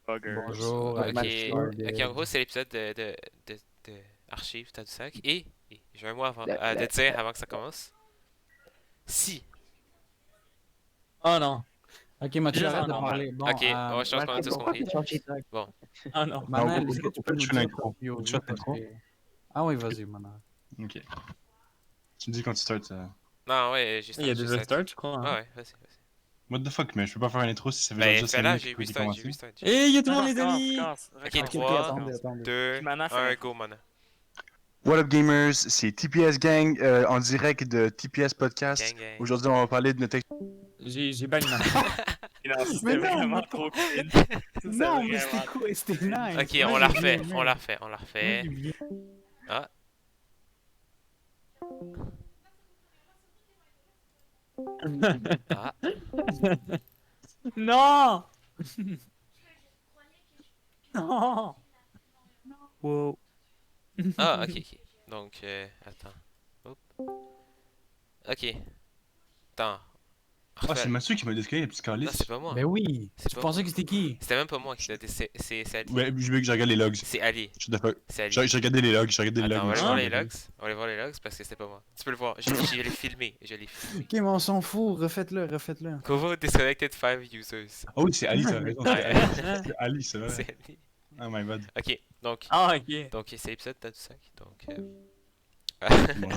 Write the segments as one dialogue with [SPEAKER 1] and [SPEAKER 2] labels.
[SPEAKER 1] Buggers.
[SPEAKER 2] Bonjour,
[SPEAKER 3] Ok,
[SPEAKER 2] Mathieu.
[SPEAKER 3] ok, en gros, c'est l'épisode de Archive Tadoussac. Et j'ai un mot avant, de dire avant que ça commence. Si.
[SPEAKER 4] Oh non.
[SPEAKER 2] Ok, Mathieu,
[SPEAKER 4] Juste
[SPEAKER 2] arrête
[SPEAKER 4] en
[SPEAKER 2] de
[SPEAKER 4] normal.
[SPEAKER 2] parler. Bon,
[SPEAKER 3] Ok, ouais, je pense qu'on a tous
[SPEAKER 1] Pourquoi
[SPEAKER 3] compris.
[SPEAKER 1] t'as changé de
[SPEAKER 3] Bon,
[SPEAKER 4] Oh non.
[SPEAKER 2] Manal,
[SPEAKER 1] Non,
[SPEAKER 2] est-ce que tu peux nous
[SPEAKER 1] je fais
[SPEAKER 2] dire
[SPEAKER 1] l'intro.
[SPEAKER 2] ton POV
[SPEAKER 1] Je fais l'intro.
[SPEAKER 2] parce que- Ah oui, vas-y, Manal.
[SPEAKER 1] Ok. Tu me dis quand tu starts.
[SPEAKER 3] non, ouais, j'ai
[SPEAKER 4] Il y a
[SPEAKER 3] juste
[SPEAKER 4] déjà
[SPEAKER 3] à-
[SPEAKER 4] start, je crois.
[SPEAKER 3] Ouais,
[SPEAKER 4] Hein.
[SPEAKER 3] ouais, vas-y.
[SPEAKER 1] What the fuck, mais je peux pas faire une intro si ça fait genre
[SPEAKER 3] Ben,
[SPEAKER 1] déjà 5
[SPEAKER 3] fais-la,
[SPEAKER 1] minutes
[SPEAKER 3] j'ai
[SPEAKER 1] que
[SPEAKER 3] 8
[SPEAKER 1] j'ai
[SPEAKER 3] stars, j'ai
[SPEAKER 1] commencé.
[SPEAKER 3] 8 stars.
[SPEAKER 4] Et y'a tout le monde, les amis!
[SPEAKER 3] Ok,
[SPEAKER 2] Ok,
[SPEAKER 3] 3,
[SPEAKER 2] attendez.
[SPEAKER 3] 2,
[SPEAKER 1] Mana,
[SPEAKER 3] 1, go, mana.
[SPEAKER 1] What up gamers, c'est TPS Gang en direct de TPS Podcast.
[SPEAKER 3] Gang, gang.
[SPEAKER 1] Aujourd'hui, on va parler de notre
[SPEAKER 4] J'ai banni ma
[SPEAKER 5] Non, c'était
[SPEAKER 2] Mais non,
[SPEAKER 5] vraiment
[SPEAKER 2] mais-
[SPEAKER 5] trop cringe.
[SPEAKER 2] Non, mais c'était cool, c'était nice.
[SPEAKER 3] Ok,
[SPEAKER 2] Moi,
[SPEAKER 3] on
[SPEAKER 2] j'ai
[SPEAKER 3] la
[SPEAKER 2] bien
[SPEAKER 3] refait,
[SPEAKER 2] aimé.
[SPEAKER 3] on la refait, on la refait.
[SPEAKER 2] Moi, j'ai bien-
[SPEAKER 3] Ah, ah.
[SPEAKER 4] Non! Non!
[SPEAKER 5] Wow.
[SPEAKER 3] Ah, ok, ok. Donc, attends. Hop. Ok. Attends.
[SPEAKER 1] Ah, c'est
[SPEAKER 3] Refais-
[SPEAKER 1] Mathieu qui m'a disqué, le petit
[SPEAKER 3] Non,
[SPEAKER 1] calice.
[SPEAKER 3] c'est pas moi.
[SPEAKER 2] Ben oui.
[SPEAKER 3] C'est
[SPEAKER 2] Tu
[SPEAKER 3] pas
[SPEAKER 2] pensais
[SPEAKER 3] moi.
[SPEAKER 2] que c'était qui?
[SPEAKER 3] C'était même pas moi qui l'a dit, c'est Ali.
[SPEAKER 1] Ouais, je veux que je regarde les logs.
[SPEAKER 3] C'est Ali.
[SPEAKER 1] Je suis d'accord.
[SPEAKER 3] C'est Ali.
[SPEAKER 1] J'ai regardé les logs, j'ai regardé les
[SPEAKER 3] Attends, on va
[SPEAKER 1] logs.
[SPEAKER 3] aller
[SPEAKER 4] Ah,
[SPEAKER 3] voir
[SPEAKER 1] mais
[SPEAKER 3] les
[SPEAKER 1] je
[SPEAKER 3] logs. On va aller voir les logs parce que c'était pas moi. Tu peux le voir. Je l'ai filmé. Je l'ai filmé.
[SPEAKER 2] Ok, mais on s'en fout, refaites-le.
[SPEAKER 3] Kovo disconnected 5 users.
[SPEAKER 1] Ah oui, c'est Ali, t'as raison. C'est Ali, c'est Ali, c'est vrai.
[SPEAKER 3] C'est Ali.
[SPEAKER 1] Oh my bad.
[SPEAKER 3] Ok, donc
[SPEAKER 4] Ah, ok.
[SPEAKER 3] donc c'est l'épisode de Tadoussac. Donc
[SPEAKER 1] Bon,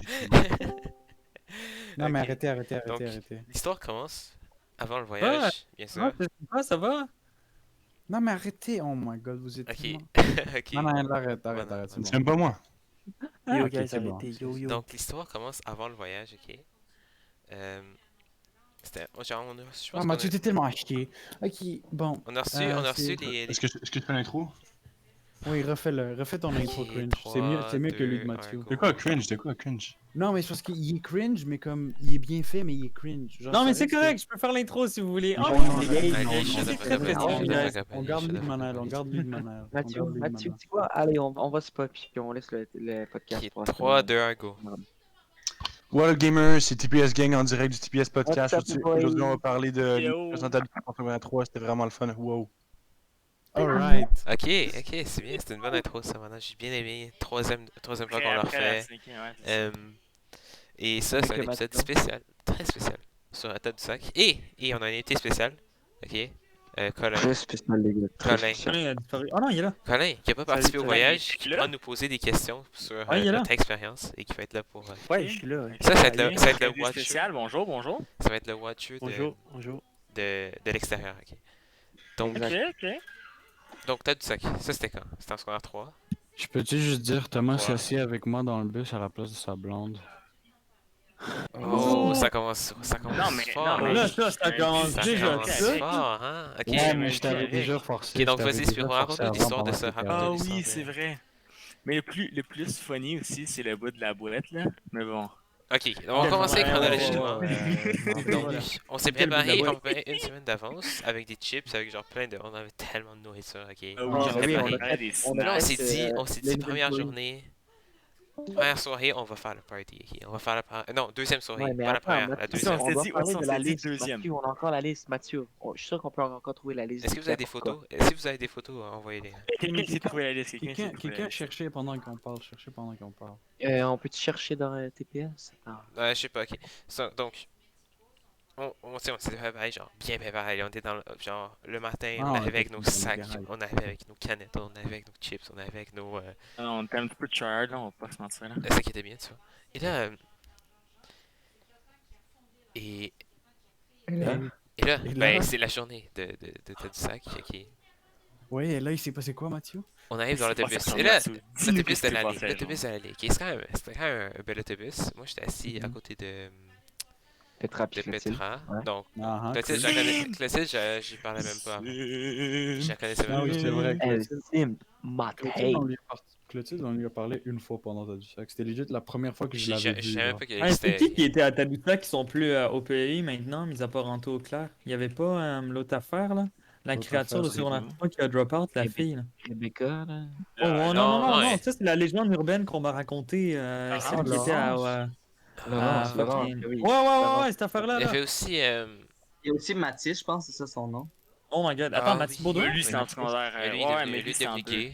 [SPEAKER 2] Non, mais
[SPEAKER 3] Ok.
[SPEAKER 2] arrêtez.
[SPEAKER 3] Donc, l'histoire commence avant le
[SPEAKER 4] Ouais.
[SPEAKER 3] voyage, bien sûr.
[SPEAKER 4] Ah, pas, ça va?
[SPEAKER 2] Non, mais arrêtez. Oh my god, vous êtes
[SPEAKER 3] Ok,
[SPEAKER 2] tellement...
[SPEAKER 3] ok.
[SPEAKER 2] Non, non, arrête,
[SPEAKER 3] Voilà,
[SPEAKER 2] c'est
[SPEAKER 1] c'est
[SPEAKER 2] bon.
[SPEAKER 1] même pas moi.
[SPEAKER 5] Yo,
[SPEAKER 2] ok,
[SPEAKER 5] guys,
[SPEAKER 2] c'est bon.
[SPEAKER 5] arrêtez. Yo, yo.
[SPEAKER 3] Donc l'histoire commence avant le voyage, ok. C'était genre je pense
[SPEAKER 2] Ah,
[SPEAKER 3] qu'on
[SPEAKER 2] Mathieu,
[SPEAKER 3] a-
[SPEAKER 2] t'es tellement à chier. Ok, bon.
[SPEAKER 3] on a reçu
[SPEAKER 2] c'est-
[SPEAKER 3] les
[SPEAKER 1] Est-ce que je fais l'intro?
[SPEAKER 2] Oui, refais-le. Refais ton intro
[SPEAKER 3] Ok,
[SPEAKER 2] cringe.
[SPEAKER 3] trois,
[SPEAKER 2] C'est mieux que lui de
[SPEAKER 3] deux,
[SPEAKER 2] Mathieu.
[SPEAKER 3] un, go.
[SPEAKER 1] C'est quoi cringe? C'était quoi cringe?
[SPEAKER 2] Non, mais c'est parce qu'il est cringe, mais comme il est bien fait, mais il est cringe. Genre,
[SPEAKER 4] Non, mais
[SPEAKER 2] ça
[SPEAKER 4] c'est
[SPEAKER 2] reste-
[SPEAKER 4] correct, je peux faire l'intro si vous voulez. Oh,
[SPEAKER 2] Non,
[SPEAKER 4] non,
[SPEAKER 2] non,
[SPEAKER 4] c'est
[SPEAKER 2] non,
[SPEAKER 4] gay.
[SPEAKER 2] non,
[SPEAKER 3] Allez,
[SPEAKER 2] non,
[SPEAKER 3] shut
[SPEAKER 2] non,
[SPEAKER 3] the
[SPEAKER 2] c'est
[SPEAKER 3] fuck
[SPEAKER 2] très
[SPEAKER 3] up,
[SPEAKER 2] très
[SPEAKER 3] allez,
[SPEAKER 2] bon,
[SPEAKER 3] shut the
[SPEAKER 2] guys.
[SPEAKER 3] fuck up,
[SPEAKER 2] On
[SPEAKER 3] allez,
[SPEAKER 2] garde
[SPEAKER 3] shut
[SPEAKER 2] lui
[SPEAKER 3] the
[SPEAKER 2] de
[SPEAKER 3] fuck
[SPEAKER 2] Manal,
[SPEAKER 3] up,
[SPEAKER 2] on
[SPEAKER 3] allez.
[SPEAKER 2] garde lui de Manal.
[SPEAKER 1] Mathieu,
[SPEAKER 5] Mathieu, tu sais quoi? Allez, on va skip, puis on laisse le podcast.
[SPEAKER 3] Ok,
[SPEAKER 5] pour la
[SPEAKER 3] 3,
[SPEAKER 5] semaine.
[SPEAKER 3] 2, 1, go.
[SPEAKER 1] What up gamers, c'est TPS Gang en direct du TPS Podcast.
[SPEAKER 5] What's up, boys?
[SPEAKER 1] Aujourd'hui, on va parler de
[SPEAKER 4] Yo.
[SPEAKER 1] présentable 3. C'était vraiment le fun. Wow.
[SPEAKER 2] Alright.
[SPEAKER 3] Ok, c'est bien, c'était une bonne intro ça maintenant, j'ai bien aimé. Troisième fois qu'on l'a refait. Et ça, c'est un
[SPEAKER 5] Avec
[SPEAKER 3] épisode
[SPEAKER 5] Mathieu.
[SPEAKER 3] spécial, très spécial, sur la tête du sac. Et on a un invité spécial, ok, Colin.
[SPEAKER 5] Très spécial, les gars. Très
[SPEAKER 3] Colin.
[SPEAKER 5] spécial.
[SPEAKER 4] Il a disparu. Oh non, il est là.
[SPEAKER 3] Colin, qui a pas participé au
[SPEAKER 5] Colin,
[SPEAKER 3] voyage,
[SPEAKER 5] il est
[SPEAKER 3] qui
[SPEAKER 5] là?
[SPEAKER 3] pourra nous poser des questions sur
[SPEAKER 4] Ouais, il est là.
[SPEAKER 3] notre expérience et qui va être là pour...
[SPEAKER 5] Ouais, je suis là. ouais.
[SPEAKER 3] Ça va être le
[SPEAKER 5] Invité
[SPEAKER 3] watcher.
[SPEAKER 5] spécial, bonjour, bonjour.
[SPEAKER 3] Ça va être le watcher
[SPEAKER 5] Bonjour, bonjour.
[SPEAKER 3] de l'extérieur, ok. Donc,
[SPEAKER 5] Ok.
[SPEAKER 3] donc tête du sac, ça c'était quand? C'était en secondaire 3.
[SPEAKER 2] Je peux-tu juste dire, Thomas
[SPEAKER 3] Ouais.
[SPEAKER 2] s'est assis avec moi dans le bus à la place de sa blonde.
[SPEAKER 3] Oh, ça commence
[SPEAKER 5] Non, mais-
[SPEAKER 3] fort.
[SPEAKER 5] non, mais-
[SPEAKER 4] Là, ça commence
[SPEAKER 3] Ça
[SPEAKER 4] déjà
[SPEAKER 3] commence
[SPEAKER 4] ça.
[SPEAKER 3] fort, hein? Ok.
[SPEAKER 2] Ouais, mais je t'avais
[SPEAKER 5] correct.
[SPEAKER 2] déjà forcé.
[SPEAKER 3] Ok, donc
[SPEAKER 2] je t'avais
[SPEAKER 3] vas-y,
[SPEAKER 2] déjà
[SPEAKER 3] Spiro,
[SPEAKER 2] forcé
[SPEAKER 3] raconte-nous
[SPEAKER 2] avant
[SPEAKER 3] l'histoire de
[SPEAKER 2] pendant
[SPEAKER 3] ça,
[SPEAKER 2] que t'étais
[SPEAKER 3] raconte-nous
[SPEAKER 5] Ah
[SPEAKER 3] l'histoire
[SPEAKER 5] oui,
[SPEAKER 3] de-
[SPEAKER 5] c'est vrai. Mais le plus funny aussi, c'est le bout de la boîte, là. Mais bon.
[SPEAKER 3] Ok, on va commencer chronologiquement.
[SPEAKER 2] Ouais.
[SPEAKER 3] Donc, on s'est
[SPEAKER 4] Quel bout de la
[SPEAKER 3] préparé
[SPEAKER 4] boîte?
[SPEAKER 3] comme une semaine d'avance avec des chips, avec genre plein de. On avait tellement de nourriture, ok.
[SPEAKER 5] Ah
[SPEAKER 3] On
[SPEAKER 5] oui,
[SPEAKER 3] s'est
[SPEAKER 5] oui,
[SPEAKER 3] préparé.
[SPEAKER 5] on a des
[SPEAKER 3] Là, on
[SPEAKER 5] snacks.
[SPEAKER 3] s'est dit, première journée, première soirée, on va faire le party, ok. On va faire la première. Non, deuxième soirée,
[SPEAKER 5] Ouais, mais
[SPEAKER 3] pas la
[SPEAKER 5] attends,
[SPEAKER 3] première, la
[SPEAKER 5] Mathieu,
[SPEAKER 3] deuxième.
[SPEAKER 5] on doit
[SPEAKER 4] dit-
[SPEAKER 5] parler
[SPEAKER 4] on
[SPEAKER 5] de la
[SPEAKER 4] s'est dit
[SPEAKER 5] liste.
[SPEAKER 4] deuxième.
[SPEAKER 5] Mathieu, on a encore la liste, Mathieu. Je suis sûr qu'on peut encore trouver la liste.
[SPEAKER 3] Est-ce que vous avez des
[SPEAKER 5] N'importe quoi.
[SPEAKER 3] photos? Si vous avez des photos, envoyez-les.
[SPEAKER 5] Quelqu'un qui sait trouver la liste.
[SPEAKER 2] Quelqu'un cherchez pendant qu'on parle,
[SPEAKER 5] On peut chercher dans TPS? Attends.
[SPEAKER 3] Ouais, je sais pas, ok. Donc, on s'est préparé, genre, bien préparé. On était dans le, genre, le matin,
[SPEAKER 2] Ah,
[SPEAKER 3] on
[SPEAKER 2] on
[SPEAKER 3] arrivait
[SPEAKER 2] était
[SPEAKER 3] avec nos
[SPEAKER 2] dans le
[SPEAKER 3] sacs,
[SPEAKER 2] garage.
[SPEAKER 3] on arrivait avec nos canettes, on arrivait avec nos chips, on arrivait avec nos.
[SPEAKER 5] On était un petit peu tryhard, là, on va pas se mentir. Là.
[SPEAKER 3] Ça qui était bien, tu vois. Et là. Et là,
[SPEAKER 2] Et là?
[SPEAKER 3] ben, c'est la journée de du sac, ok.
[SPEAKER 2] Ouais, et là, il s'est passé quoi, Mathieu?
[SPEAKER 3] On arrive dans
[SPEAKER 5] Qu'est-ce qui
[SPEAKER 3] l'autobus.
[SPEAKER 5] s'est
[SPEAKER 3] Et là,
[SPEAKER 5] passé, Mathieu? Dis-nous
[SPEAKER 3] l'autobus
[SPEAKER 5] qu'est-ce
[SPEAKER 3] de
[SPEAKER 5] qui s'est
[SPEAKER 3] l'allée.
[SPEAKER 5] passé,
[SPEAKER 3] L'autobus de l'allée. C'était quand même un bel autobus. Moi, j'étais assis à côté de
[SPEAKER 5] Petra puis Clotilde.
[SPEAKER 3] Petra.
[SPEAKER 5] Ouais.
[SPEAKER 3] Donc,
[SPEAKER 2] Ah,
[SPEAKER 3] Clotilde, j'y parlais même pas avant. Je la connaissais même
[SPEAKER 2] Ah oui,
[SPEAKER 3] pas.
[SPEAKER 2] c'est vrai.
[SPEAKER 5] Elle
[SPEAKER 2] Clotilde,
[SPEAKER 5] sim ma
[SPEAKER 2] Clotilde, Clotilde, on lui a parlé une fois pendant Tadoussac. C'était legit la première fois que je l'avais vu.
[SPEAKER 3] Je savais même
[SPEAKER 2] genre.
[SPEAKER 3] pas que
[SPEAKER 4] Ouais, c'est
[SPEAKER 3] c'était.
[SPEAKER 4] qui était à Tadoussac qui sont plus au pays maintenant, mis à part Anto au clair? Il y avait pas l'autre affaire là? La
[SPEAKER 2] L'autre
[SPEAKER 4] créature de
[SPEAKER 2] affaire, c'est
[SPEAKER 4] secondaire
[SPEAKER 2] quoi?
[SPEAKER 4] 3 qui a drop out, la
[SPEAKER 5] Eh
[SPEAKER 4] fille là.
[SPEAKER 5] Rebecca, là.
[SPEAKER 4] Oh, non,
[SPEAKER 3] ouais.
[SPEAKER 4] ça c'est la légende urbaine qu'on m'a racontée, celle qui était à...
[SPEAKER 5] Laurence, Laurence,
[SPEAKER 4] fucking-
[SPEAKER 5] oui.
[SPEAKER 4] Ouais, cette affaire-là.
[SPEAKER 3] Il y
[SPEAKER 4] Là.
[SPEAKER 3] avait aussi.
[SPEAKER 6] Il y a aussi Mathis, je pense, c'est ça son nom.
[SPEAKER 4] Oh my god.
[SPEAKER 3] Ah,
[SPEAKER 4] Attends, Mathieu
[SPEAKER 3] oui.
[SPEAKER 4] Baudouin?
[SPEAKER 5] Lui, c'est en secondaire.
[SPEAKER 3] Mais lui,
[SPEAKER 5] Ouais,
[SPEAKER 3] il
[SPEAKER 5] mais
[SPEAKER 3] est
[SPEAKER 5] lui, c'est en
[SPEAKER 3] devenu
[SPEAKER 5] deux.
[SPEAKER 3] gay.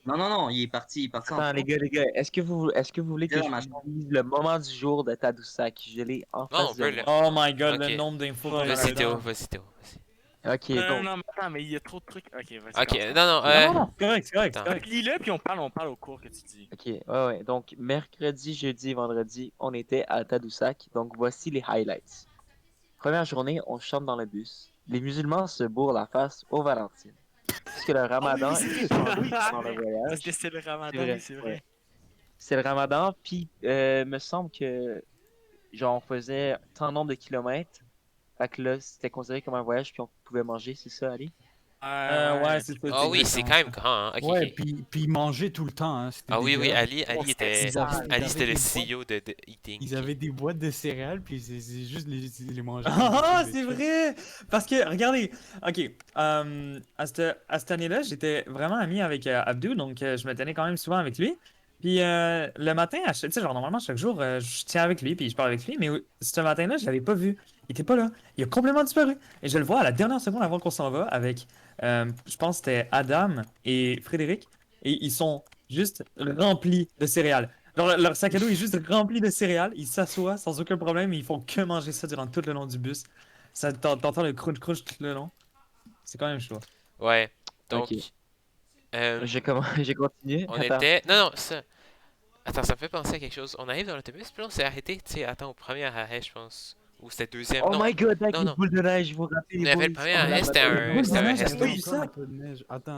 [SPEAKER 6] Non, il est parti en
[SPEAKER 7] Attends, les gars, est-ce que vous voulez que
[SPEAKER 6] Dans
[SPEAKER 7] je
[SPEAKER 6] ma
[SPEAKER 7] vous dise le moment du jour de Tadoussac? Je l'ai en
[SPEAKER 3] Non,
[SPEAKER 7] face
[SPEAKER 3] on
[SPEAKER 7] de
[SPEAKER 3] peut
[SPEAKER 7] moi.
[SPEAKER 4] Oh my god,
[SPEAKER 3] Ok.
[SPEAKER 4] le nombre d'infos qu'on a
[SPEAKER 3] Vas-y, Théo,
[SPEAKER 4] là-dedans.
[SPEAKER 3] vas-y, Théo. Vas-y.
[SPEAKER 7] Ok,
[SPEAKER 5] Non,
[SPEAKER 7] donc.
[SPEAKER 5] non, mais attends, mais il y a trop de trucs. Ok, vas-y.
[SPEAKER 3] Ok,
[SPEAKER 5] commence.
[SPEAKER 3] non, non,
[SPEAKER 4] Non, c'est correct, c'est correct, c'est
[SPEAKER 3] Attends.
[SPEAKER 4] correct.
[SPEAKER 5] Lis-le, puis on parle au cours que tu dis.
[SPEAKER 7] Ok, ouais. Donc, mercredi, jeudi et vendredi, on était à Tadoussac. Donc, voici les highlights. Première journée, on chante dans le bus. Les musulmans se bourrent la face aux Valentines. Puisque le ramadan
[SPEAKER 5] oui, c'est
[SPEAKER 7] est
[SPEAKER 5] vrai.
[SPEAKER 7] changé
[SPEAKER 5] Oui, c'est
[SPEAKER 7] pendant le
[SPEAKER 5] vrai. Parce
[SPEAKER 7] voyage.
[SPEAKER 5] que c'est le ramadan,
[SPEAKER 7] C'est vrai,
[SPEAKER 5] oui, c'est vrai.
[SPEAKER 7] ouais. C'est le ramadan, puis me semble que, genre, on faisait tant nombre de kilomètres. Fait que là, c'était considéré comme un voyage, puis on pouvait manger, c'est ça, Ali?
[SPEAKER 4] Ouais, c'est ça.
[SPEAKER 3] Ah oui, c'est quand même grand, hein. Ok,
[SPEAKER 2] Ouais,
[SPEAKER 3] ok.
[SPEAKER 2] puis manger tout le temps, hein. C'était
[SPEAKER 3] Ah oui, oui,
[SPEAKER 2] dégueulasse.
[SPEAKER 3] Ali était.
[SPEAKER 2] Ils avaient-
[SPEAKER 3] Ali,
[SPEAKER 2] ils
[SPEAKER 3] c'était
[SPEAKER 2] avaient
[SPEAKER 3] le
[SPEAKER 2] des
[SPEAKER 3] CEO de Eating.
[SPEAKER 2] Ils avaient des boîtes de céréales, puis c'est juste les manger.
[SPEAKER 4] Ah, c'est vrai! Parce que, regardez, ok, à cette année-là, j'étais vraiment ami avec Abdou, donc je me tenais quand même souvent avec lui. Puis le matin, tu sais, genre normalement, chaque jour, je tiens avec lui, puis je parle avec lui, mais ce matin-là, je l'avais pas vu. Il était pas là. Il a complètement disparu. Et je le vois à la dernière seconde avant qu'on s'en va avec, je pense que c'était Adam et Frédéric, et ils sont juste remplis de céréales. Genre, leur sac à dos est juste rempli de céréales. Ils s'assoient sans aucun problème et ils font que manger ça durant tout le long du bus. T'entends le crunch tout le long. C'est quand même chaud.
[SPEAKER 3] Ouais, donc.
[SPEAKER 7] Ok. J'ai continué.
[SPEAKER 3] On
[SPEAKER 7] Attends.
[SPEAKER 3] était. Non, non, ça. Attends, ça me fait penser à quelque chose. On arrive dans l'autobus, puis là, on s'est arrêté, tu sais, attends, au premier arrêt, je pense. Ou c'était deuxième.
[SPEAKER 7] Oh
[SPEAKER 3] Non,
[SPEAKER 7] my god, avec
[SPEAKER 3] non,
[SPEAKER 7] les
[SPEAKER 3] non.
[SPEAKER 7] boules de neige, vous rappelez
[SPEAKER 3] Il
[SPEAKER 7] les
[SPEAKER 3] y avait le
[SPEAKER 7] boys?
[SPEAKER 3] premier
[SPEAKER 7] Oh,
[SPEAKER 3] arrêt,
[SPEAKER 7] la
[SPEAKER 3] c'était
[SPEAKER 7] bataille.
[SPEAKER 3] un, c'était un
[SPEAKER 4] neige,
[SPEAKER 3] resto.
[SPEAKER 4] j'avais vu ça.
[SPEAKER 2] Attends,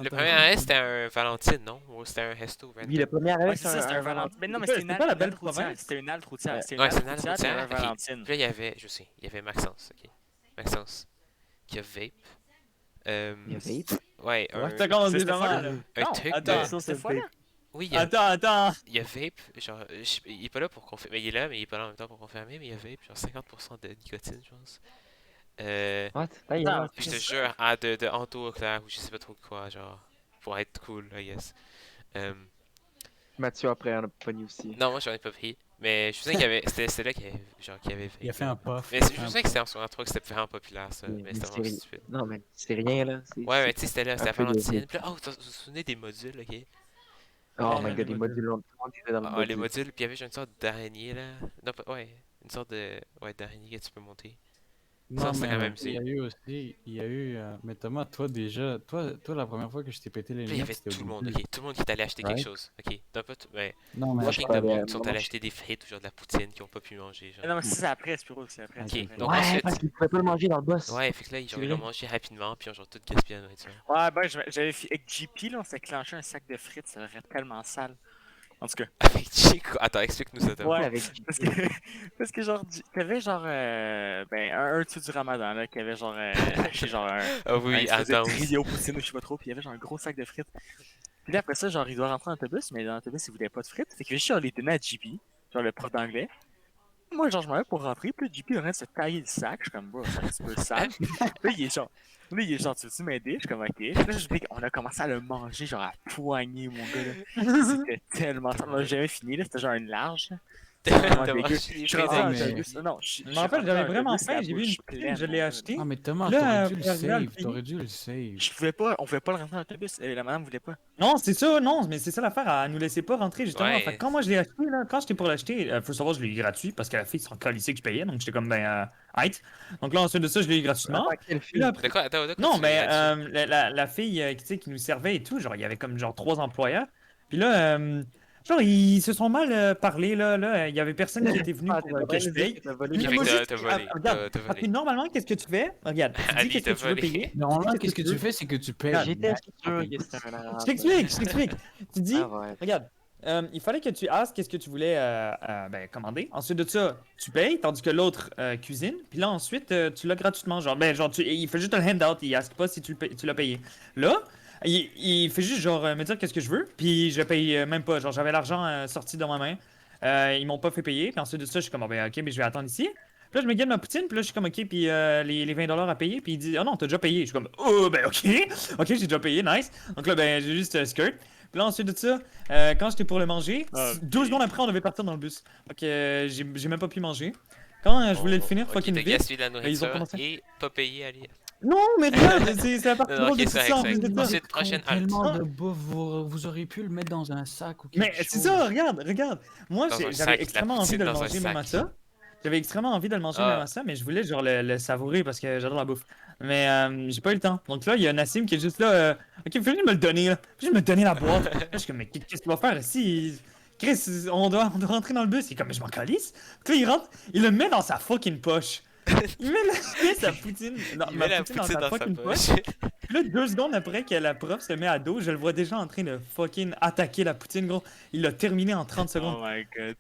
[SPEAKER 3] Le
[SPEAKER 2] attends.
[SPEAKER 3] premier arrêt, c'était un Valentine, non? Ou c'était un resto?
[SPEAKER 7] Oui, le premier arrêt,
[SPEAKER 5] Ouais, c'est ça, c'était un Valentine. Mais non, mais c'était une
[SPEAKER 4] C'était pas la belle
[SPEAKER 5] halte routière.
[SPEAKER 4] province?
[SPEAKER 5] C'était une halte routière.
[SPEAKER 7] Ouais.
[SPEAKER 5] C'était une
[SPEAKER 3] Ouais,
[SPEAKER 5] halte
[SPEAKER 3] c'est une halte
[SPEAKER 5] routière, c'était un
[SPEAKER 3] routière, ok.
[SPEAKER 5] Valentine.
[SPEAKER 3] Puis là, il y avait, je sais, il y avait Maxence, ok. Maxence, qui a vape.
[SPEAKER 7] Il y a vape.
[SPEAKER 3] Ouais, un,
[SPEAKER 4] T'as commencé
[SPEAKER 5] C'était
[SPEAKER 4] vraiment,
[SPEAKER 5] pas
[SPEAKER 4] là.
[SPEAKER 3] un
[SPEAKER 5] Non,
[SPEAKER 3] truc
[SPEAKER 4] attends,
[SPEAKER 3] de...
[SPEAKER 5] Sur cette fois-là.
[SPEAKER 3] Oui,
[SPEAKER 4] Attends.
[SPEAKER 3] il y a vape, genre, il est pas là pour confirmer, il est là, mais il est pas là en même temps pour confirmer, mais il y a vape, genre 50% de nicotine, je pense.
[SPEAKER 7] What? Ah, il y
[SPEAKER 5] Non,
[SPEAKER 7] a
[SPEAKER 3] Je te jure, ah, de Anto Auclair, ou je sais pas trop quoi, genre, pour être cool, I guess.
[SPEAKER 7] Mathieu après un pogné aussi.
[SPEAKER 3] Non, moi j'en ai pas pris, mais je sais qu'il y avait, c'était là qu'il y avait, genre, qu'il y avait vape.
[SPEAKER 2] Il a fait un puff.
[SPEAKER 3] Mais je sais que c'était en secondaire 3 que c'était vraiment populaire, ça,
[SPEAKER 7] Mais
[SPEAKER 3] mais c'était
[SPEAKER 7] c'est
[SPEAKER 3] vraiment
[SPEAKER 7] rien.
[SPEAKER 3] stupide.
[SPEAKER 7] Non, mais c'est rien, là.
[SPEAKER 3] Ouais, mais tu sais, c'était là, c'était
[SPEAKER 7] un
[SPEAKER 3] à
[SPEAKER 7] peu de
[SPEAKER 3] Valentine.
[SPEAKER 7] vape.
[SPEAKER 3] Puis là, oh, vous vous souvenez des modules, ok?
[SPEAKER 7] Oh
[SPEAKER 4] Ouais,
[SPEAKER 7] my god,
[SPEAKER 4] les
[SPEAKER 7] les modules, tout le monde était dans le
[SPEAKER 3] Ah, les
[SPEAKER 7] module.
[SPEAKER 3] modules, puis il y avait genre une sorte d'araignée là. Non, pas, ouais, une sorte de. Ouais, d'araignée que tu peux monter. Ça,
[SPEAKER 2] Non,
[SPEAKER 3] c'est
[SPEAKER 2] mais
[SPEAKER 3] quand même
[SPEAKER 2] il y a eu aussi, mais Thomas, toi déjà, toi la première fois que je t'ai pété les
[SPEAKER 3] Puis il y
[SPEAKER 2] lunettes,
[SPEAKER 3] avait
[SPEAKER 2] c'était
[SPEAKER 3] tout le
[SPEAKER 2] au
[SPEAKER 3] monde,
[SPEAKER 2] début.
[SPEAKER 3] ok? Tout le monde qui est allé acheter quelque
[SPEAKER 2] Right.
[SPEAKER 3] chose, ok? T'as pas tout. Ouais,
[SPEAKER 2] Non, mais
[SPEAKER 7] Moi, je
[SPEAKER 3] fucking de
[SPEAKER 7] parlais-
[SPEAKER 3] monde qui sont
[SPEAKER 7] moi,
[SPEAKER 3] allés
[SPEAKER 7] je-
[SPEAKER 3] acheter des frites ou genre de la poutine qui ont pas pu manger, genre.
[SPEAKER 5] Non, mais c'est après, Spiro, c'est après.
[SPEAKER 3] Ok,
[SPEAKER 5] c'est après.
[SPEAKER 3] donc
[SPEAKER 7] Ouais,
[SPEAKER 3] ensuite.
[SPEAKER 7] parce qu'ils pouvaient pas le manger dans le boss.
[SPEAKER 3] Ouais, fait que là, genre,
[SPEAKER 7] C'est
[SPEAKER 3] ils l'ont
[SPEAKER 7] vrai.
[SPEAKER 3] mangé rapidement, puis ils ont genre tout gaspillé la nourriture.
[SPEAKER 5] Ouais, ben, avec JP, là, on s'est clenché un sac de frites, ça aurait tellement sale. En tout cas,
[SPEAKER 3] Avec Chico. Attends, explique-nous ça, Thomas.
[SPEAKER 5] Ouais.
[SPEAKER 7] Avec
[SPEAKER 5] parce que, parce que genre, t'avais genre, ben, un dessus du ramadan, là, qui avait genre, acheté genre un
[SPEAKER 3] Ah oui,
[SPEAKER 5] espèce de
[SPEAKER 3] attends.
[SPEAKER 5] trio poutine ou je sais pas trop, puis il y avait genre un gros sac de frites. Puis là, après ça, genre, il doit rentrer dans l'autobus, mais dans l'autobus, il voulait pas de frites. Fait que juste, genre, les donner à JP, genre le prof d'anglais. Moi, genre, je m'en vais pour rentrer, puis là, JP est en train de se tailler le sac. Je suis comme, bro, c'est un petit peu sale. Là, il est genre, tu veux-tu m'aider? Je suis comme, ok. Là, je dis qu'on a commencé à le manger, genre, à poigner, mon gars, là. C'était tellement sale. On l'a jamais fini, là, c'était genre une large. là. Vraiment
[SPEAKER 3] T'as
[SPEAKER 5] dégueu.
[SPEAKER 3] mangé
[SPEAKER 5] Je
[SPEAKER 3] des
[SPEAKER 5] suis
[SPEAKER 3] frites
[SPEAKER 5] rentré dans
[SPEAKER 2] mais-
[SPEAKER 5] l'autobus. Non,
[SPEAKER 4] Mais en fait, j'avais vraiment faim, j'ai vu une poutine, je l'ai achetée.
[SPEAKER 2] Ah, mais Thomas,
[SPEAKER 4] Là,
[SPEAKER 2] t'aurais dû le
[SPEAKER 4] Pierre Vidal
[SPEAKER 2] save,
[SPEAKER 4] finit.
[SPEAKER 2] t'aurais dû le save.
[SPEAKER 5] Je pouvais pas, on pouvait pas le rentrer dans l'autobus. La madame voulait pas.
[SPEAKER 4] Non, c'est ça, non, mais c'est ça l'affaire, elle nous laissait pas rentrer justement.
[SPEAKER 3] Ouais.
[SPEAKER 4] Fait que quand moi je l'ai acheté, là, quand j'étais pour l'acheter, faut savoir, je l'ai eu gratuit parce que la fille s'en calissait que je payais, donc j'étais comme, ben, height. Donc là, ensuite de ça, je l'ai eu gratuitement.
[SPEAKER 7] Attends, quelle
[SPEAKER 4] Puis
[SPEAKER 7] fille?
[SPEAKER 4] là, après-
[SPEAKER 3] De quoi? Attends, de quoi
[SPEAKER 4] Non,
[SPEAKER 3] tu
[SPEAKER 4] mais
[SPEAKER 3] veux là-dessus?
[SPEAKER 4] la fille tu sais, qui nous servait et tout, genre, il y avait comme genre 3 employeurs. Puis là, genre, ils se sont mal parlé, là, il y avait personne qui était venu
[SPEAKER 7] Ah,
[SPEAKER 4] pour
[SPEAKER 7] t'es pas
[SPEAKER 4] que je
[SPEAKER 7] bien
[SPEAKER 4] paye.
[SPEAKER 7] dit que t'as volé.
[SPEAKER 4] Puis
[SPEAKER 3] Fait
[SPEAKER 4] moi,
[SPEAKER 3] que
[SPEAKER 4] juste-
[SPEAKER 3] t'as volé,
[SPEAKER 4] regarde,
[SPEAKER 3] t'as
[SPEAKER 4] parce que
[SPEAKER 3] volé.
[SPEAKER 4] normalement, qu'est-ce que tu fais? Regarde, tu dis
[SPEAKER 3] Ali,
[SPEAKER 4] qu'est-ce que
[SPEAKER 3] t'as
[SPEAKER 4] tu veux
[SPEAKER 3] volé.
[SPEAKER 4] payer.
[SPEAKER 2] Normalement,
[SPEAKER 4] Qu'est-ce
[SPEAKER 2] qu'est-ce
[SPEAKER 4] que
[SPEAKER 2] que
[SPEAKER 4] tu
[SPEAKER 2] tu fais, c'est que tu payes.
[SPEAKER 7] J'étais sûr que c'était un arabe.
[SPEAKER 4] Je t'explique. Tu dis,
[SPEAKER 7] Ah ouais.
[SPEAKER 4] regarde, il fallait que tu asques qu'est-ce que tu voulais ben, commander. Ensuite de ça, tu payes, tandis que l'autre cuisine. Puis là, ensuite, tu l'as gratuitement. Genre, il fait juste un handout, il ask pas si tu l'as payé. Là, il fait juste genre me dire qu'est-ce que je veux. Puis je paye même pas. Genre, j'avais l'argent sorti dans ma main. Ils m'ont pas fait payer. Puis ensuite de ça, je suis comme, ben ok, mais je vais attendre ici. Puis là, je me gagne ma poutine. Puis là, je suis comme, ok, puis les $20 à payer. Puis il dit, oh non, t'as déjà payé. Je suis comme, oh, ben ok. Ok, j'ai déjà payé, nice. Donc là, ben, j'ai juste skirt. Puis là, ensuite de ça, quand j'étais pour le manger,
[SPEAKER 5] Ah,
[SPEAKER 4] 2 secondes après, on devait partir dans le bus. Donc, j'ai même pas pu manger. Quand je voulais le finir,
[SPEAKER 3] Ok,
[SPEAKER 4] fucking
[SPEAKER 3] t'as
[SPEAKER 4] vite.
[SPEAKER 3] gaspillé de la
[SPEAKER 4] ils ont
[SPEAKER 3] nourriture
[SPEAKER 4] commencé-
[SPEAKER 3] et pas payé, Ali.
[SPEAKER 4] Non, mais regarde, c'est la partie
[SPEAKER 3] Non, non,
[SPEAKER 4] drôle
[SPEAKER 3] ok,
[SPEAKER 4] de
[SPEAKER 3] c'est
[SPEAKER 4] tout ça en
[SPEAKER 3] correct,
[SPEAKER 4] plus de
[SPEAKER 3] c'est
[SPEAKER 4] ça.
[SPEAKER 3] Ensuite, prochaine halte.
[SPEAKER 2] Tellement de bouffe, vous auriez pu le mettre dans un sac ou quelque
[SPEAKER 4] Mais
[SPEAKER 2] chose.
[SPEAKER 4] c'est ça, regarde. Moi,
[SPEAKER 3] Dans un
[SPEAKER 4] j'avais
[SPEAKER 3] sac, la
[SPEAKER 4] extrêmement envie
[SPEAKER 3] poutine
[SPEAKER 4] de le
[SPEAKER 3] dans un
[SPEAKER 4] manger même à
[SPEAKER 3] sac.
[SPEAKER 4] ça. J'avais extrêmement envie de le manger même
[SPEAKER 3] Ah.
[SPEAKER 4] à ça, mais je voulais genre le savourer parce que j'adore la bouffe. Mais j'ai pas eu le temps. Donc là, il y a Nassim qui est juste là. Ok, venez me le donner là. Puis me donner la boîte. Là, je suis comme, mais qu'est-ce qu'il va faire ici? Chris, on doit rentrer dans le bus. Il est comme, mais je m'en calisse. Puis là, il rentre, il le met dans sa fucking poche. Il met sa poutine,
[SPEAKER 3] Il met la
[SPEAKER 4] poutine
[SPEAKER 3] poutine dans sa
[SPEAKER 4] fucking
[SPEAKER 3] poche.
[SPEAKER 4] Puis là, 2 secondes après que la prof se met à dos, je le vois déjà en train de fucking attaquer la poutine, gros. Il l'a terminé en 30 secondes.
[SPEAKER 5] Oh my god.